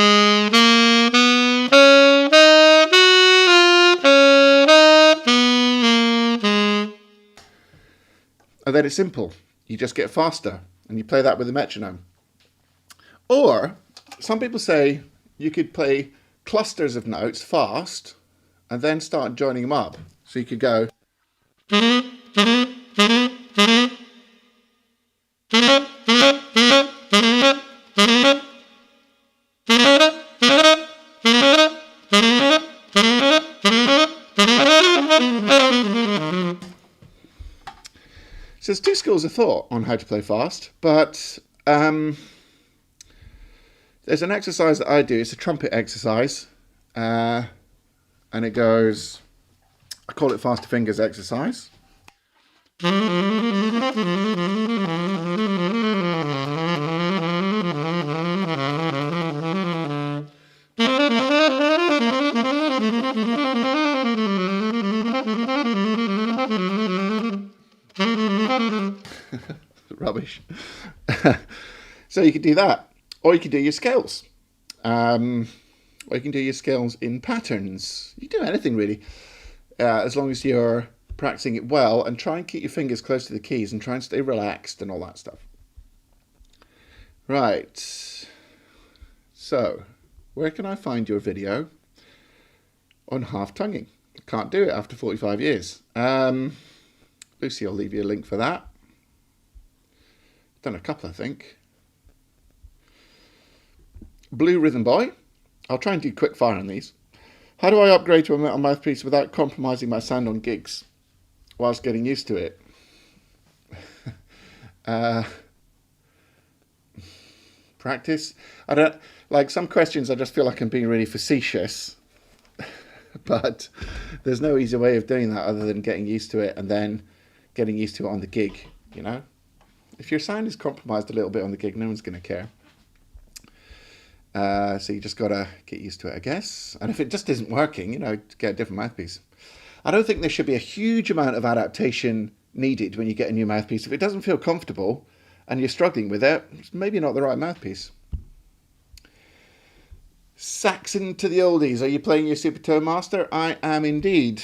then it's simple. You just get faster and you play that with a metronome. Or some people say you could play clusters of notes fast and then start joining them up. So you could go... So there's two schools of thought on how to play fast, but there's an exercise that I do. It's a trumpet exercise, and it goes, I call it faster fingers exercise. Rubbish. So you could do that, or you could do your scales, or you can do your scales in patterns. You can do anything really, as long as you're practicing it well, and try and keep your fingers close to the keys and try and stay relaxed and all that stuff. Right, so where can I find your video on half tonguing? Can't do it after 45 years. Lucy, I'll leave you a link for that. Done a couple, I think. Blue Rhythm Boy. I'll try and do quick fire on these. How do I upgrade to a metal mouthpiece without compromising my sound on gigs whilst getting used to it? Practice. I don't like some questions. I just feel like I'm being really facetious, but there's no easy way of doing that other than getting used to it and then getting used to it on the gig. You know, if your sound is compromised a little bit on the gig, no one's going to care. So you just got to get used to it, I guess. And if it just isn't working, you know, get a different mouthpiece. I don't think there should be a huge amount of adaptation needed when you get a new mouthpiece. If it doesn't feel comfortable and you're struggling with it, it's maybe not the right mouthpiece. Saxon to the oldies. Are you playing your Super Tone Master? I am indeed.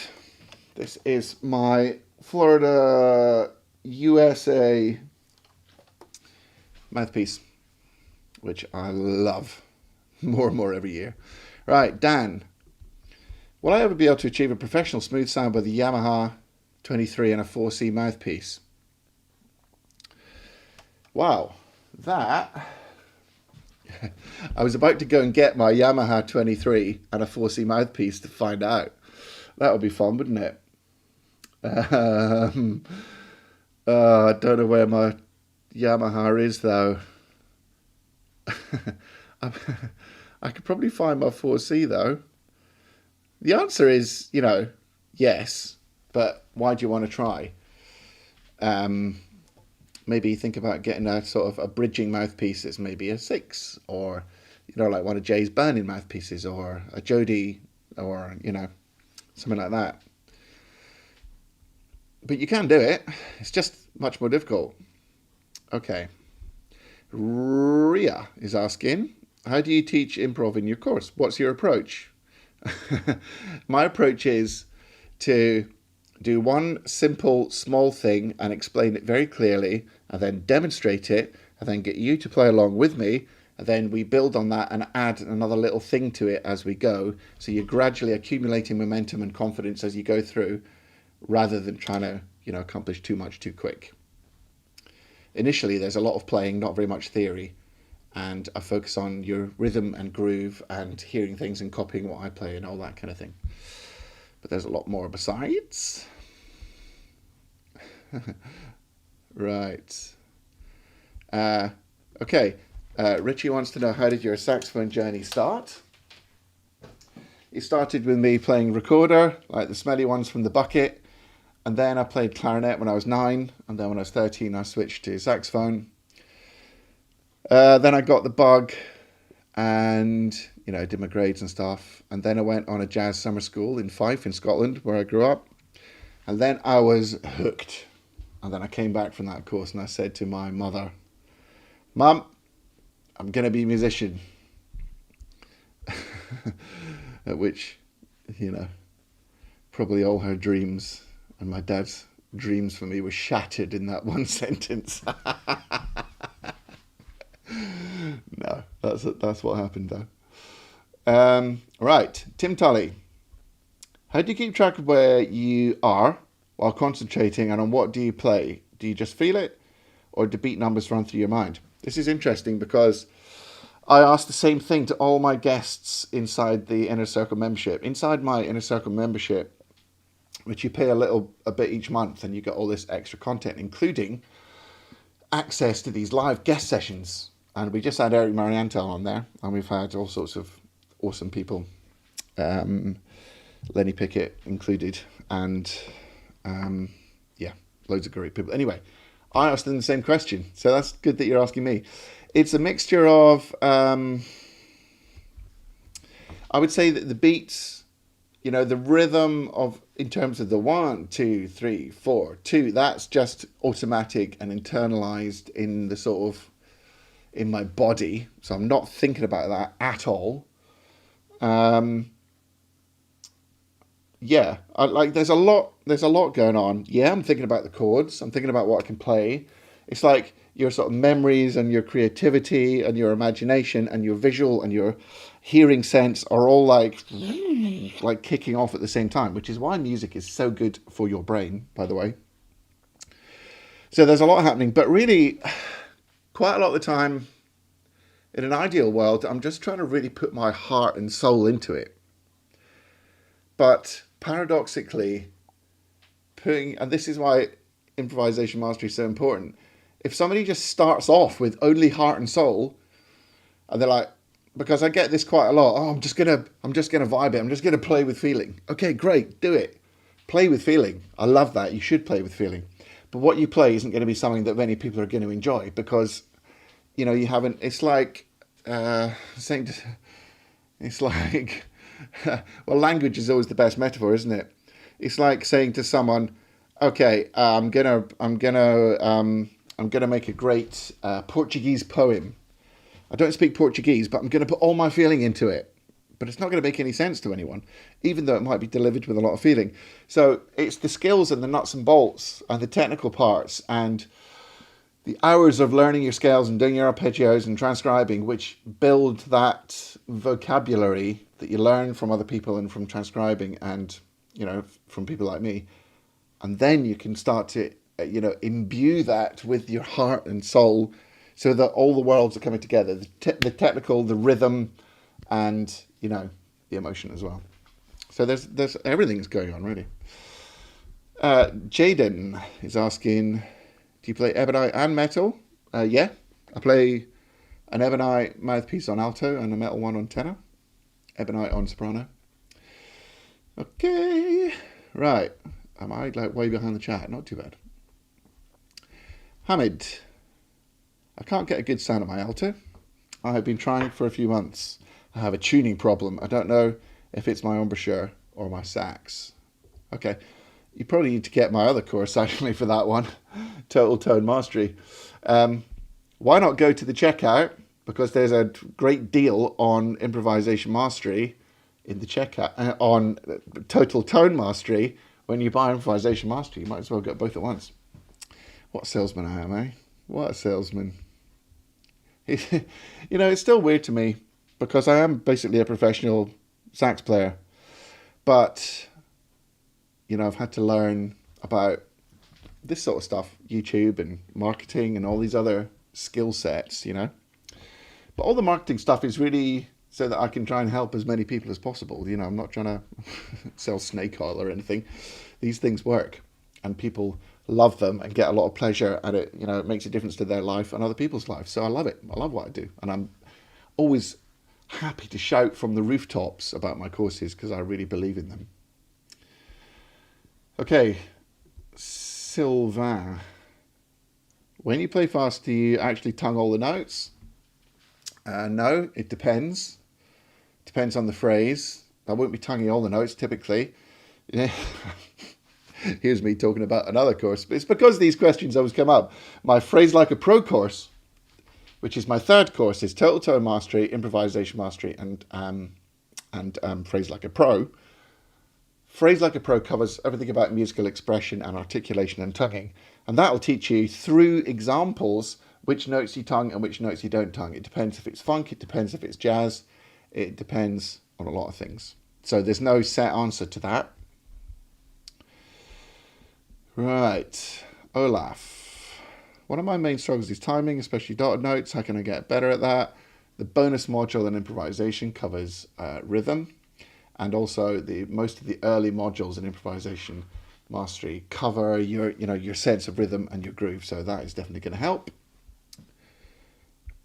This is my Florida, USA mouthpiece, which I love more and more every year. Right, Dan. Will I ever be able to achieve a professional smooth sound with a Yamaha 23 and a 4C mouthpiece? Wow, that... I was about to go and get my Yamaha 23 and a 4C mouthpiece to find out. That would be fun, wouldn't it? I don't know where my Yamaha is, though. I could probably find my 4C, though. The answer is, yes, but why do you want to try? Maybe think about getting a sort of a bridging mouthpiece that's maybe a 6, or, like one of Jay's burning mouthpieces, or a Jody, or, something like that. But you can do it. It's just much more difficult. Okay. Ria is asking, how do you teach improv in your course? What's your approach? My approach is to do one simple, small thing and explain it very clearly, and then demonstrate it, and then get you to play along with me, and then we build on that and add another little thing to it as we go. So you're gradually accumulating momentum and confidence as you go through, rather than trying to, accomplish too much too quick. Initially, there's a lot of playing, not very much theory, and I focus on your rhythm and groove and hearing things and copying what I play and all that kind of thing. But there's a lot more besides. Right. Okay. Richie wants to know, how did your saxophone journey start? It started with me playing recorder, like the smelly ones from the bucket. And then I played clarinet when I was 9. And then when I was 13, I switched to saxophone. Then I got the bug and, did my grades and stuff. And then I went on a jazz summer school in Fife in Scotland, where I grew up. And then I was hooked. And then I came back from that course and I said to my mother, Mum, I'm going to be a musician. At which, probably all her dreams and my dad's dreams for me were shattered in that one sentence. No, that's what happened though. Right, Tim Tully. How do you keep track of where you are while concentrating, and on what do you play? Do you just feel it, or do beat numbers run through your mind? This is interesting because I asked the same thing to all my guests inside the Inner Circle membership. Inside my Inner Circle membership, which you pay a bit each month, and you get all this extra content, including access to these live guest sessions. And we just had Eric Mariantel on there, and we've had all sorts of awesome people, Lenny Pickett included, and loads of great people. Anyway, I asked them the same question, so that's good that you're asking me. It's a mixture of, I would say that the beats, the rhythm of, in terms of the 1, 2, 3, 4, 2, that's just automatic and internalized in the sort of, in my body. So I'm not thinking about that at all. There's a lot going on. Yeah, I'm thinking about the chords. I'm thinking about what I can play. It's like your sort of memories and your creativity and your imagination and your visual and your hearing sense are all like kicking off at the same time, which is why music is so good for your brain, by the way. So there's a lot happening, but really quite a lot of the time, in an ideal world, I'm just trying to really put my heart and soul into it. But paradoxically, and this is why improvisation mastery is so important, if somebody just starts off with only heart and soul, and they're like, because I get this quite a lot, I'm just gonna vibe it, I'm just gonna play with feeling. Okay, great, do it. Play with feeling. I love that. You should play with feeling. But what you play isn't going to be something that many people are going to enjoy, because you haven't. It's like saying, it's like, well, language is always the best metaphor, isn't it? It's like saying to someone, Okay, I'm gonna make a great Portuguese poem. I don't speak Portuguese, but I'm gonna put all my feeling into it. But it's not going to make any sense to anyone, even though it might be delivered with a lot of feeling. So it's the skills and the nuts and bolts and the technical parts and the hours of learning your scales and doing your arpeggios and transcribing, which build that vocabulary that you learn from other people and from transcribing and, from people like me. And then you can start to, imbue that with your heart and soul so that all the worlds are coming together, the technical, the rhythm, and, the emotion as well. So there's everything's going on, really. Jaden is asking, do you play ebonite and metal? Yeah, I play an ebonite mouthpiece on alto and a metal one on tenor. Ebonite on soprano. Okay, right. Am I like way behind the chat? Not too bad. Hamid, I can't get a good sound at my alto. I have been trying for a few months. I have a tuning problem. I don't know if it's my embouchure or my sax. Okay, you probably need to get my other course actually for that one, Total Tone Mastery. Why not go to the checkout? Because there's a great deal on improvisation mastery in the checkout, on Total Tone Mastery. When you buy improvisation mastery, you might as well get both at once. What a salesman I am, eh? What a salesman. It's still weird to me because I am basically a professional sax player. But, I've had to learn about this sort of stuff, YouTube and marketing and all these other skill sets, But all the marketing stuff is really so that I can try and help as many people as possible. I'm not trying to sell snake oil or anything. These things work and people love them and get a lot of pleasure at it. It makes a difference to their life and other people's lives. So I love it. I love what I do. And I'm always happy to shout from the rooftops about my courses because I really believe in them. Okay, Sylvain. When you play fast, do you actually tongue all the notes? No, it depends. Depends on the phrase. I won't be tonguing all the notes typically. Here's me talking about another course. But it's because these questions always come up. My Phrase Like a Pro course, which is my third course, is Total Tone Mastery, Improvisation Mastery, and Phrase Like a Pro. Phrase Like a Pro covers everything about musical expression and articulation and tonguing. And that'll teach you through examples which notes you tongue and which notes you don't tongue. It depends if it's funk, it depends if it's jazz, it depends on a lot of things. So there's no set answer to that. Right, Olaf. One of my main struggles is timing, especially dotted notes. How can I get better at that? The bonus module in improvisation covers rhythm, and also most of the early modules in improvisation mastery cover your sense of rhythm and your groove. So that is definitely going to help.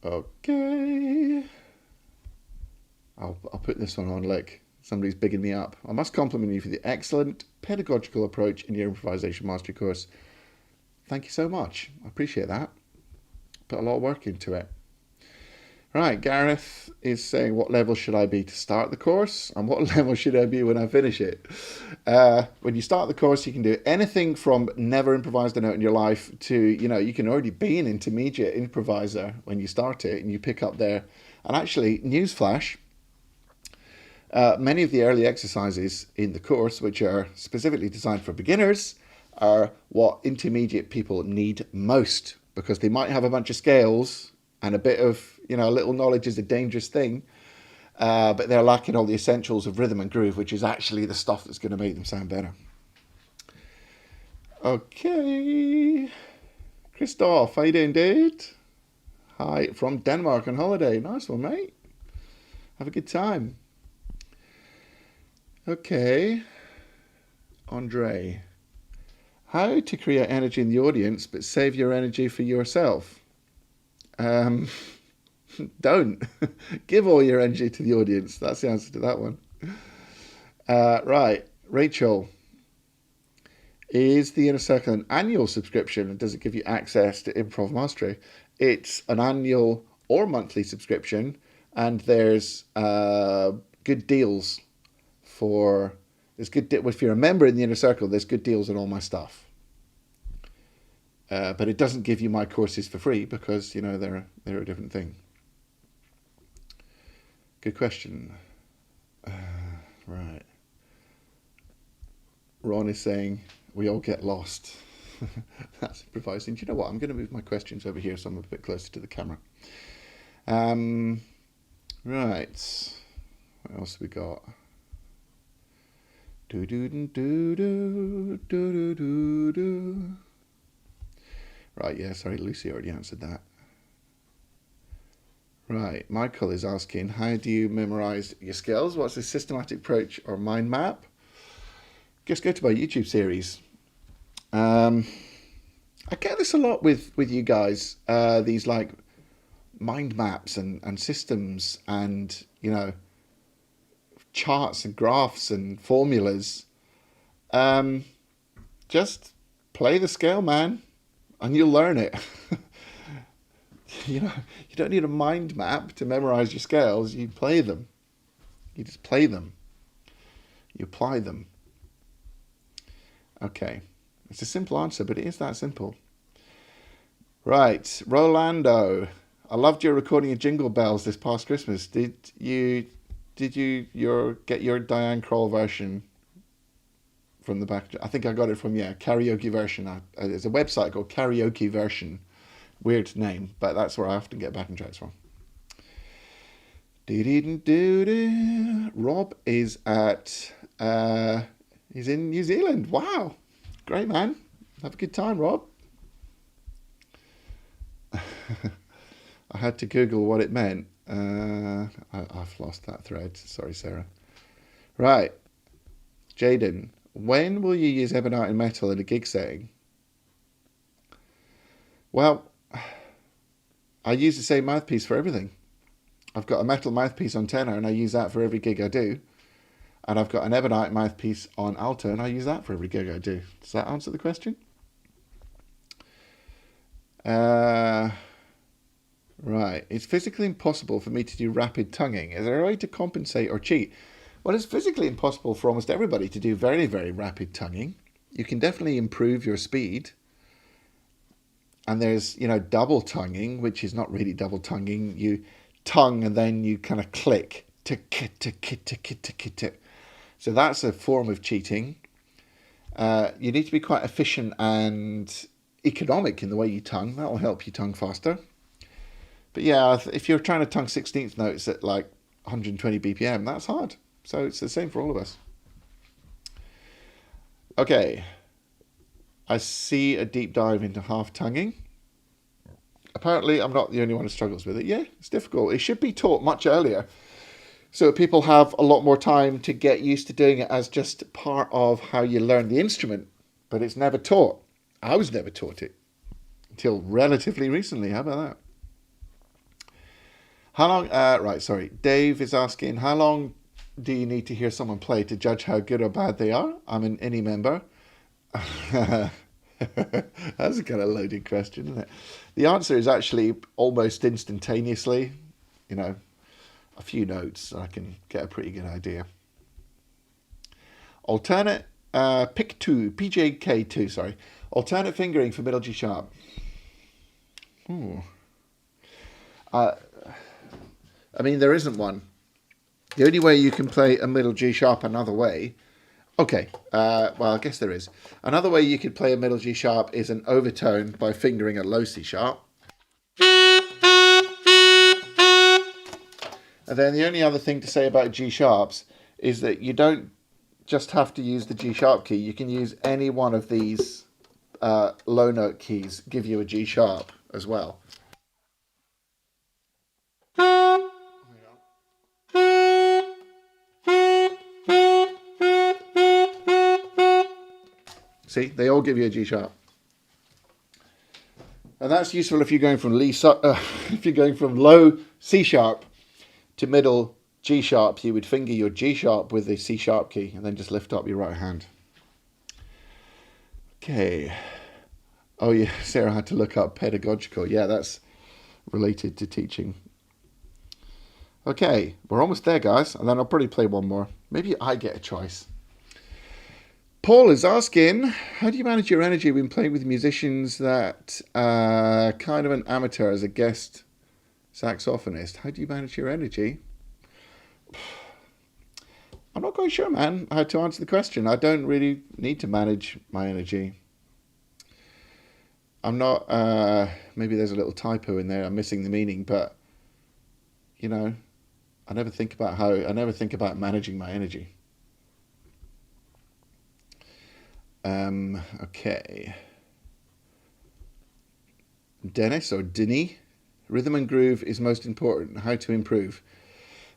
Okay. I'll put this one on like somebody's bigging me up. I must compliment you for the excellent pedagogical approach in your improvisation mastery course. Thank you so much. I appreciate that. Put a lot of work into it. Right, Gareth is saying, what level should I be to start the course? And what level should I be when I finish it? When you start the course, you can do anything from never improvised a note in your life to, you can already be an intermediate improviser when you start it and you pick up there. And actually, newsflash, many of the early exercises in the course, which are specifically designed for beginners, are what intermediate people need most because they might have a bunch of scales and a bit of, a little knowledge is a dangerous thing, but they're lacking all the essentials of rhythm and groove, which is actually the stuff that's going to make them sound better. Okay. Christoph, how you doing, dude? Hi, from Denmark on holiday. Nice one, mate. Have a good time. Okay. Andre. How to create energy in the audience, but save your energy for yourself? Don't. Give all your energy to the audience. That's the answer to that one. Right. Rachel. Is the Inner Circle an annual subscription, and does it give you access to Improv Mastery? It's an annual or monthly subscription, and there's good deals if you're a member in the Inner Circle, there's good deals on all my stuff. But it doesn't give you my courses for free because, you know, they're a different thing. Good question. Right. Ron is saying, we all get lost. That's improvising. Do you know what? I'm going to move my questions over here so I'm a bit closer to the camera. Right. What else have we got? Do do do do do do do do. Right, yeah, sorry, Lucy already answered that. Right, Michael is asking, how do you memorize your skills? What's a systematic approach or mind map? Just go to my YouTube series. I get this a lot with you guys, these like mind maps and systems and, you know, charts and graphs and formulas. Just play the scale, man, and you'll learn it. You know, you don't need a mind map to memorize your scales. You play them. You just play them. You apply them. Okay. It's a simple answer, but it is that simple. Right. Rolando. I loved your recording of Jingle Bells this past Christmas. Did you get your Diane Kroll version from the back? I think I got it from, karaoke version. There's a website called Karaoke Version. Weird name, but that's where I often get backing tracks from. Rob is he's in New Zealand. Wow. Great, man. Have a good time, Rob. I had to Google what it meant. I've lost that thread. Sorry, Sarah. Right. Jaden, when will you use ebonite and metal in a gig setting? Well, I use the same mouthpiece for everything. I've got a metal mouthpiece on tenor and I use that for every gig I do. And I've got an ebonite mouthpiece on alto and I use that for every gig I do. Does that answer the question? Right. It's physically impossible for me to do rapid tonguing. Is there a way to compensate or cheat? Well, it's physically impossible for almost everybody to do very, very rapid tonguing. You can definitely improve your speed. And there's, double tonguing, which is not really double tonguing. You tongue and then you kind of click. So that's a form of cheating. You need to be quite efficient and economic in the way you tongue. That will help you tongue faster. But yeah, if you're trying to tongue 16th notes at like 120 BPM, that's hard. So it's the same for all of us. Okay. I see a deep dive into half tonguing. Apparently, I'm not the only one who struggles with it. Yeah, it's difficult. It should be taught much earlier so people have a lot more time to get used to doing it as just part of how you learn the instrument. But it's never taught. I was never taught it until relatively recently. How about that? How long? Dave is asking, how long do you need to hear someone play to judge how good or bad they are? I'm an INI member. That's a kind of loaded question, isn't it? The answer is actually almost instantaneously. A few notes, I can get a pretty good idea. Alternate pick 2, PJK2, sorry. Alternate fingering for middle G sharp. There isn't one. The only way you can play a middle G sharp another way. Okay, I guess there is. Another way you could play a middle G sharp is an overtone by fingering a low C sharp. And then the only other thing to say about G sharps is that you don't just have to use the G sharp key. You can use any one of these low note keys, give you a G sharp as well. See, they all give you a G sharp, and that's useful if you're going from low C sharp to middle G sharp. You would finger your G sharp with the C sharp key, and then just lift up your right hand. Okay. Oh yeah, Sarah had to look up pedagogical. Yeah, that's related to teaching. Okay, we're almost there, guys, and then I'll probably play one more. Maybe I get a choice. Paul is asking, how do you manage your energy when playing with musicians that are kind of an amateur as a guest saxophonist? How do you manage your energy? I'm not quite sure, man, how to answer the question. I don't really need to manage my energy. I'm not, maybe there's a little typo in there. I'm missing the meaning, but, you know, I never think about managing my energy. Okay. Dennis or Denny, rhythm and groove is most important. How to improve?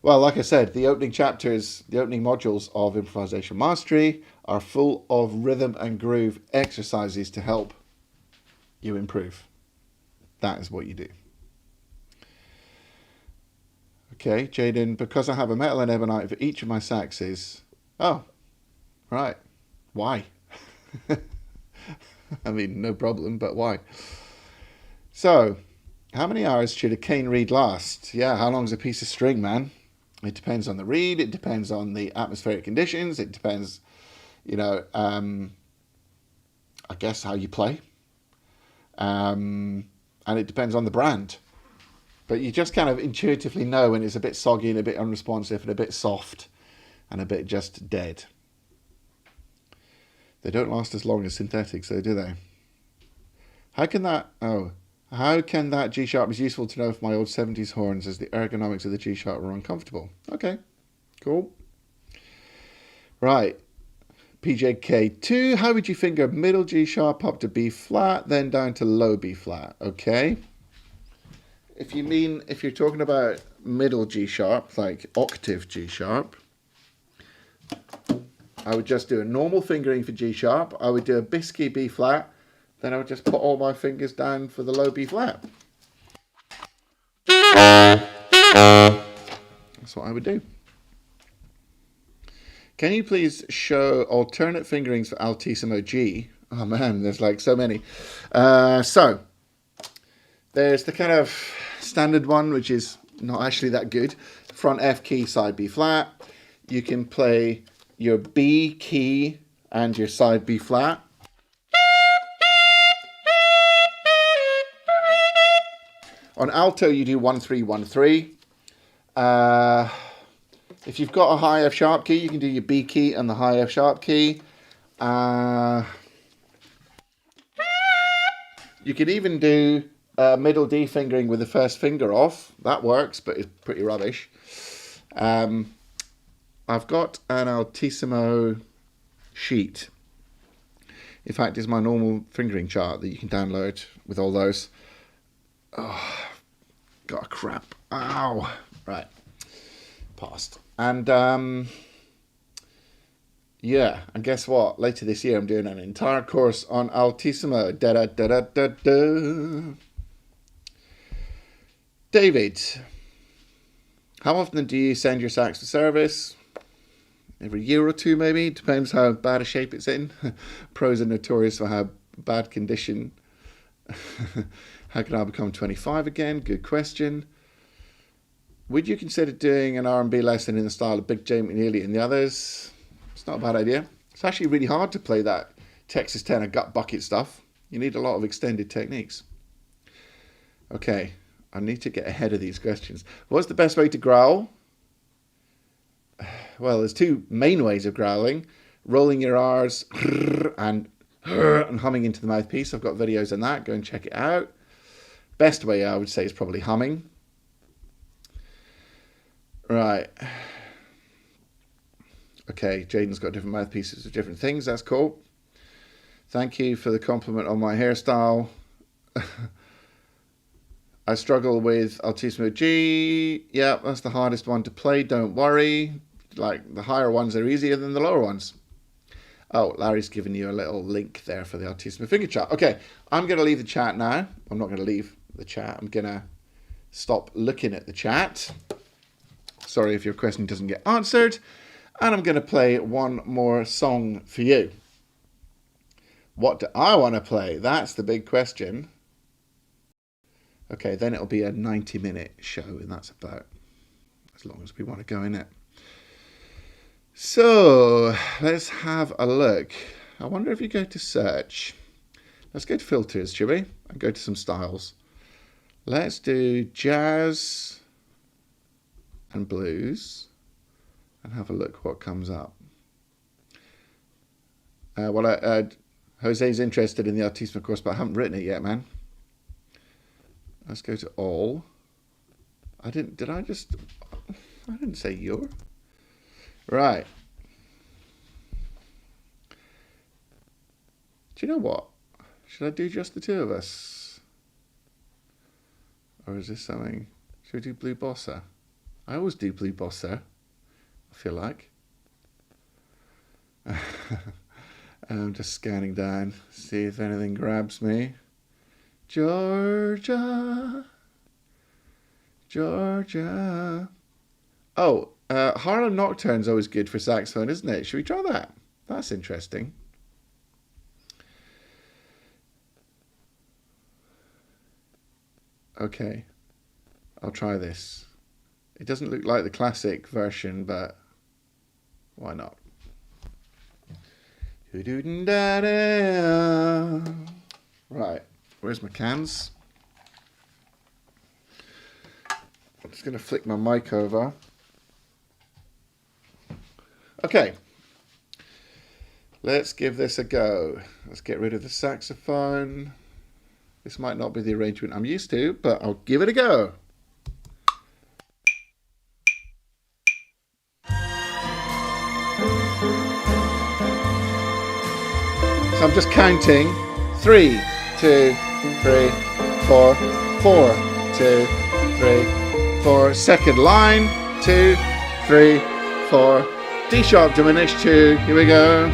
Well, like I said, the opening modules of Improvisation Mastery are full of rhythm and groove exercises to help you improve. That is what you do. Okay, Jaden, because I have a metal and ebonite for each of my saxes. Oh, right. Why? I mean, no problem, but why? So, how many hours should a cane reed last? Yeah, how long's a piece of string, man? It depends on the reed. It depends on the atmospheric conditions. It depends, I guess how you play. And it depends on the brand. But you just kind of intuitively know when it's a bit soggy and a bit unresponsive and a bit soft and a bit just dead. They don't last as long as synthetics, though, do they? How can that G sharp is useful to know if my old 70s horns, as the ergonomics of the G sharp were uncomfortable? Okay, cool. Right. PJK2, how would you finger middle G sharp up to B flat, then down to low B flat? Okay. If you're talking about middle G sharp, like octave G sharp, I would just do a normal fingering for G sharp. I would do a bisky B flat. Then I would just put all my fingers down for the low B flat. That's what I would do. Can you please show alternate fingerings for Altissimo G? Oh man, there's like so many. So, there's the kind of standard one, which is not actually that good. Front F key, side B flat. You can play your B key and your side B flat. On alto, you do 1-3-1-3. If you've got a high F sharp key, you can do your B key and the high F sharp key. You can even do middle D fingering with the first finger off. That works, but it's pretty rubbish. I've got an Altissimo sheet. In fact, it's my normal fingering chart that you can download with all those. Oh, got a crap. Ow. Right. Passed. And yeah, and guess what? Later this year, I'm doing an entire course on Altissimo. Da da da da da da. David, how often do you send your sax to service? Every year or two, maybe. Depends how bad a shape it's in. Pros are notorious for how bad condition. How can I become 25 again? Good question. Would you consider doing an R&B lesson in the style of Big J McNeely and the others? It's not a bad idea. It's actually really hard to play that Texas tenor gut bucket stuff. You need a lot of extended techniques. Okay, I need to get ahead of these questions. What's the best way to growl? Well, there's two main ways of growling. Rolling your R's and humming into the mouthpiece. I've got videos on that. Go and check it out. Best way, I would say, is probably humming. Right. Okay, Jaden's got different mouthpieces of different things. That's cool. Thank you for the compliment on my hairstyle. I struggle with Altissimo G. Yeah, that's the hardest one to play. Don't worry. Like, the higher ones are easier than the lower ones. Oh, Larry's given you a little link there for the Altissimo finger chart. Okay, I'm going to leave the chat now. I'm not going to leave the chat. I'm going to stop looking at the chat. Sorry if your question doesn't get answered. And I'm going to play one more song for you. What do I want to play? That's the big question. Okay, then it'll be a 90-minute show, and that's about as long as we want to go in it. So let's have a look. I wonder if you go to search. Let's go to filters, shall we? And go to some styles. Let's do jazz and blues and have a look what comes up. Jose's interested in the Artissimo course, but I haven't written it yet, man. Let's go to all. I didn't say your. Right. Do you know what? Should I do just the two of us? Or is this something? Should we do Blue Bossa? I always do Blue Bossa, I feel like. I'm just scanning down, see if anything grabs me. Georgia. Oh, Harlem Nocturne's always good for saxophone, isn't it? Should we try that? That's interesting. Okay, I'll try this. It doesn't look like the classic version, but why not? Right, where's my cans? I'm just going to flick my mic over. Okay, let's give this a go. Let's get rid of the saxophone. This might not be the arrangement I'm used to, but I'll give it a go. So I'm just counting. 3, 2, 3, 4, 4, 2, 3, 4. Second line, 2, 3, 4. D sharp diminished 2. Here we go.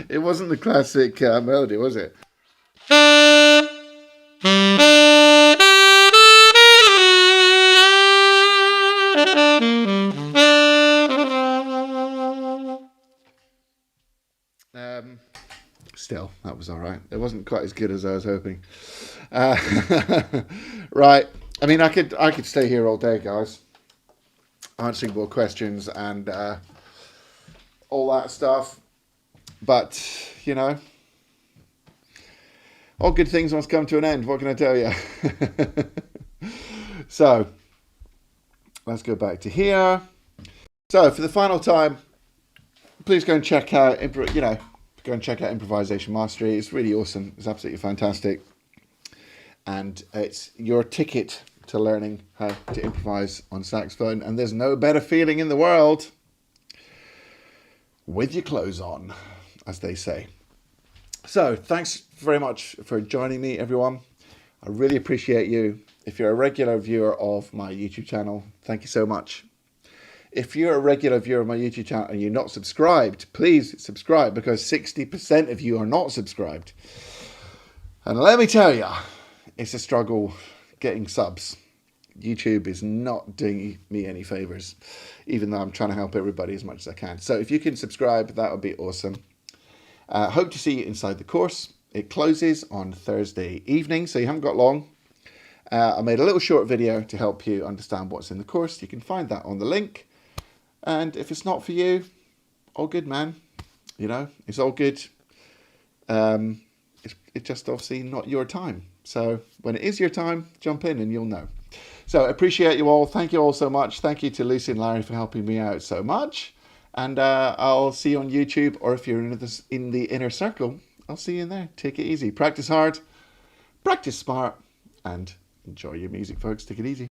It wasn't the classic melody, was it? Still, that was all right. It wasn't quite as good as I was hoping. Right. I mean, I could stay here all day, guys, answering more questions and all that stuff. But, you know, all good things must come to an end. What can I tell you? So, let's go back to here. So, for the final time, please go and check out, Improvisation Mastery. It's really awesome. It's absolutely fantastic. And it's your ticket to learning how to improvise on saxophone. And there's no better feeling in the world with your clothes on, as they say. So thanks very much for joining me, everyone. I really appreciate you. If you're a regular viewer of my YouTube channel, thank you so much. If you're a regular viewer of my YouTube channel and you're not subscribed, please subscribe, because 60% of you are not subscribed. And let me tell you, it's a struggle getting subs. YouTube is not doing me any favors, even though I'm trying to help everybody as much as I can. So if you can subscribe, that would be awesome. Hope to see you inside the course. It closes on Thursday evening, so you haven't got long. I made a little short video to help you understand what's in the course. You can find that on the link. And if it's not for you, all good, man. You know, it's all good. It's just obviously not your time. So when it is your time, jump in and you'll know. So I appreciate you all. Thank you all so much. Thank you to Lucy and Larry for helping me out so much. And I'll see you on YouTube, or if you're in the inner circle, I'll see you in there. Take it easy. Practice hard, practice smart, and enjoy your music, folks. Take it easy.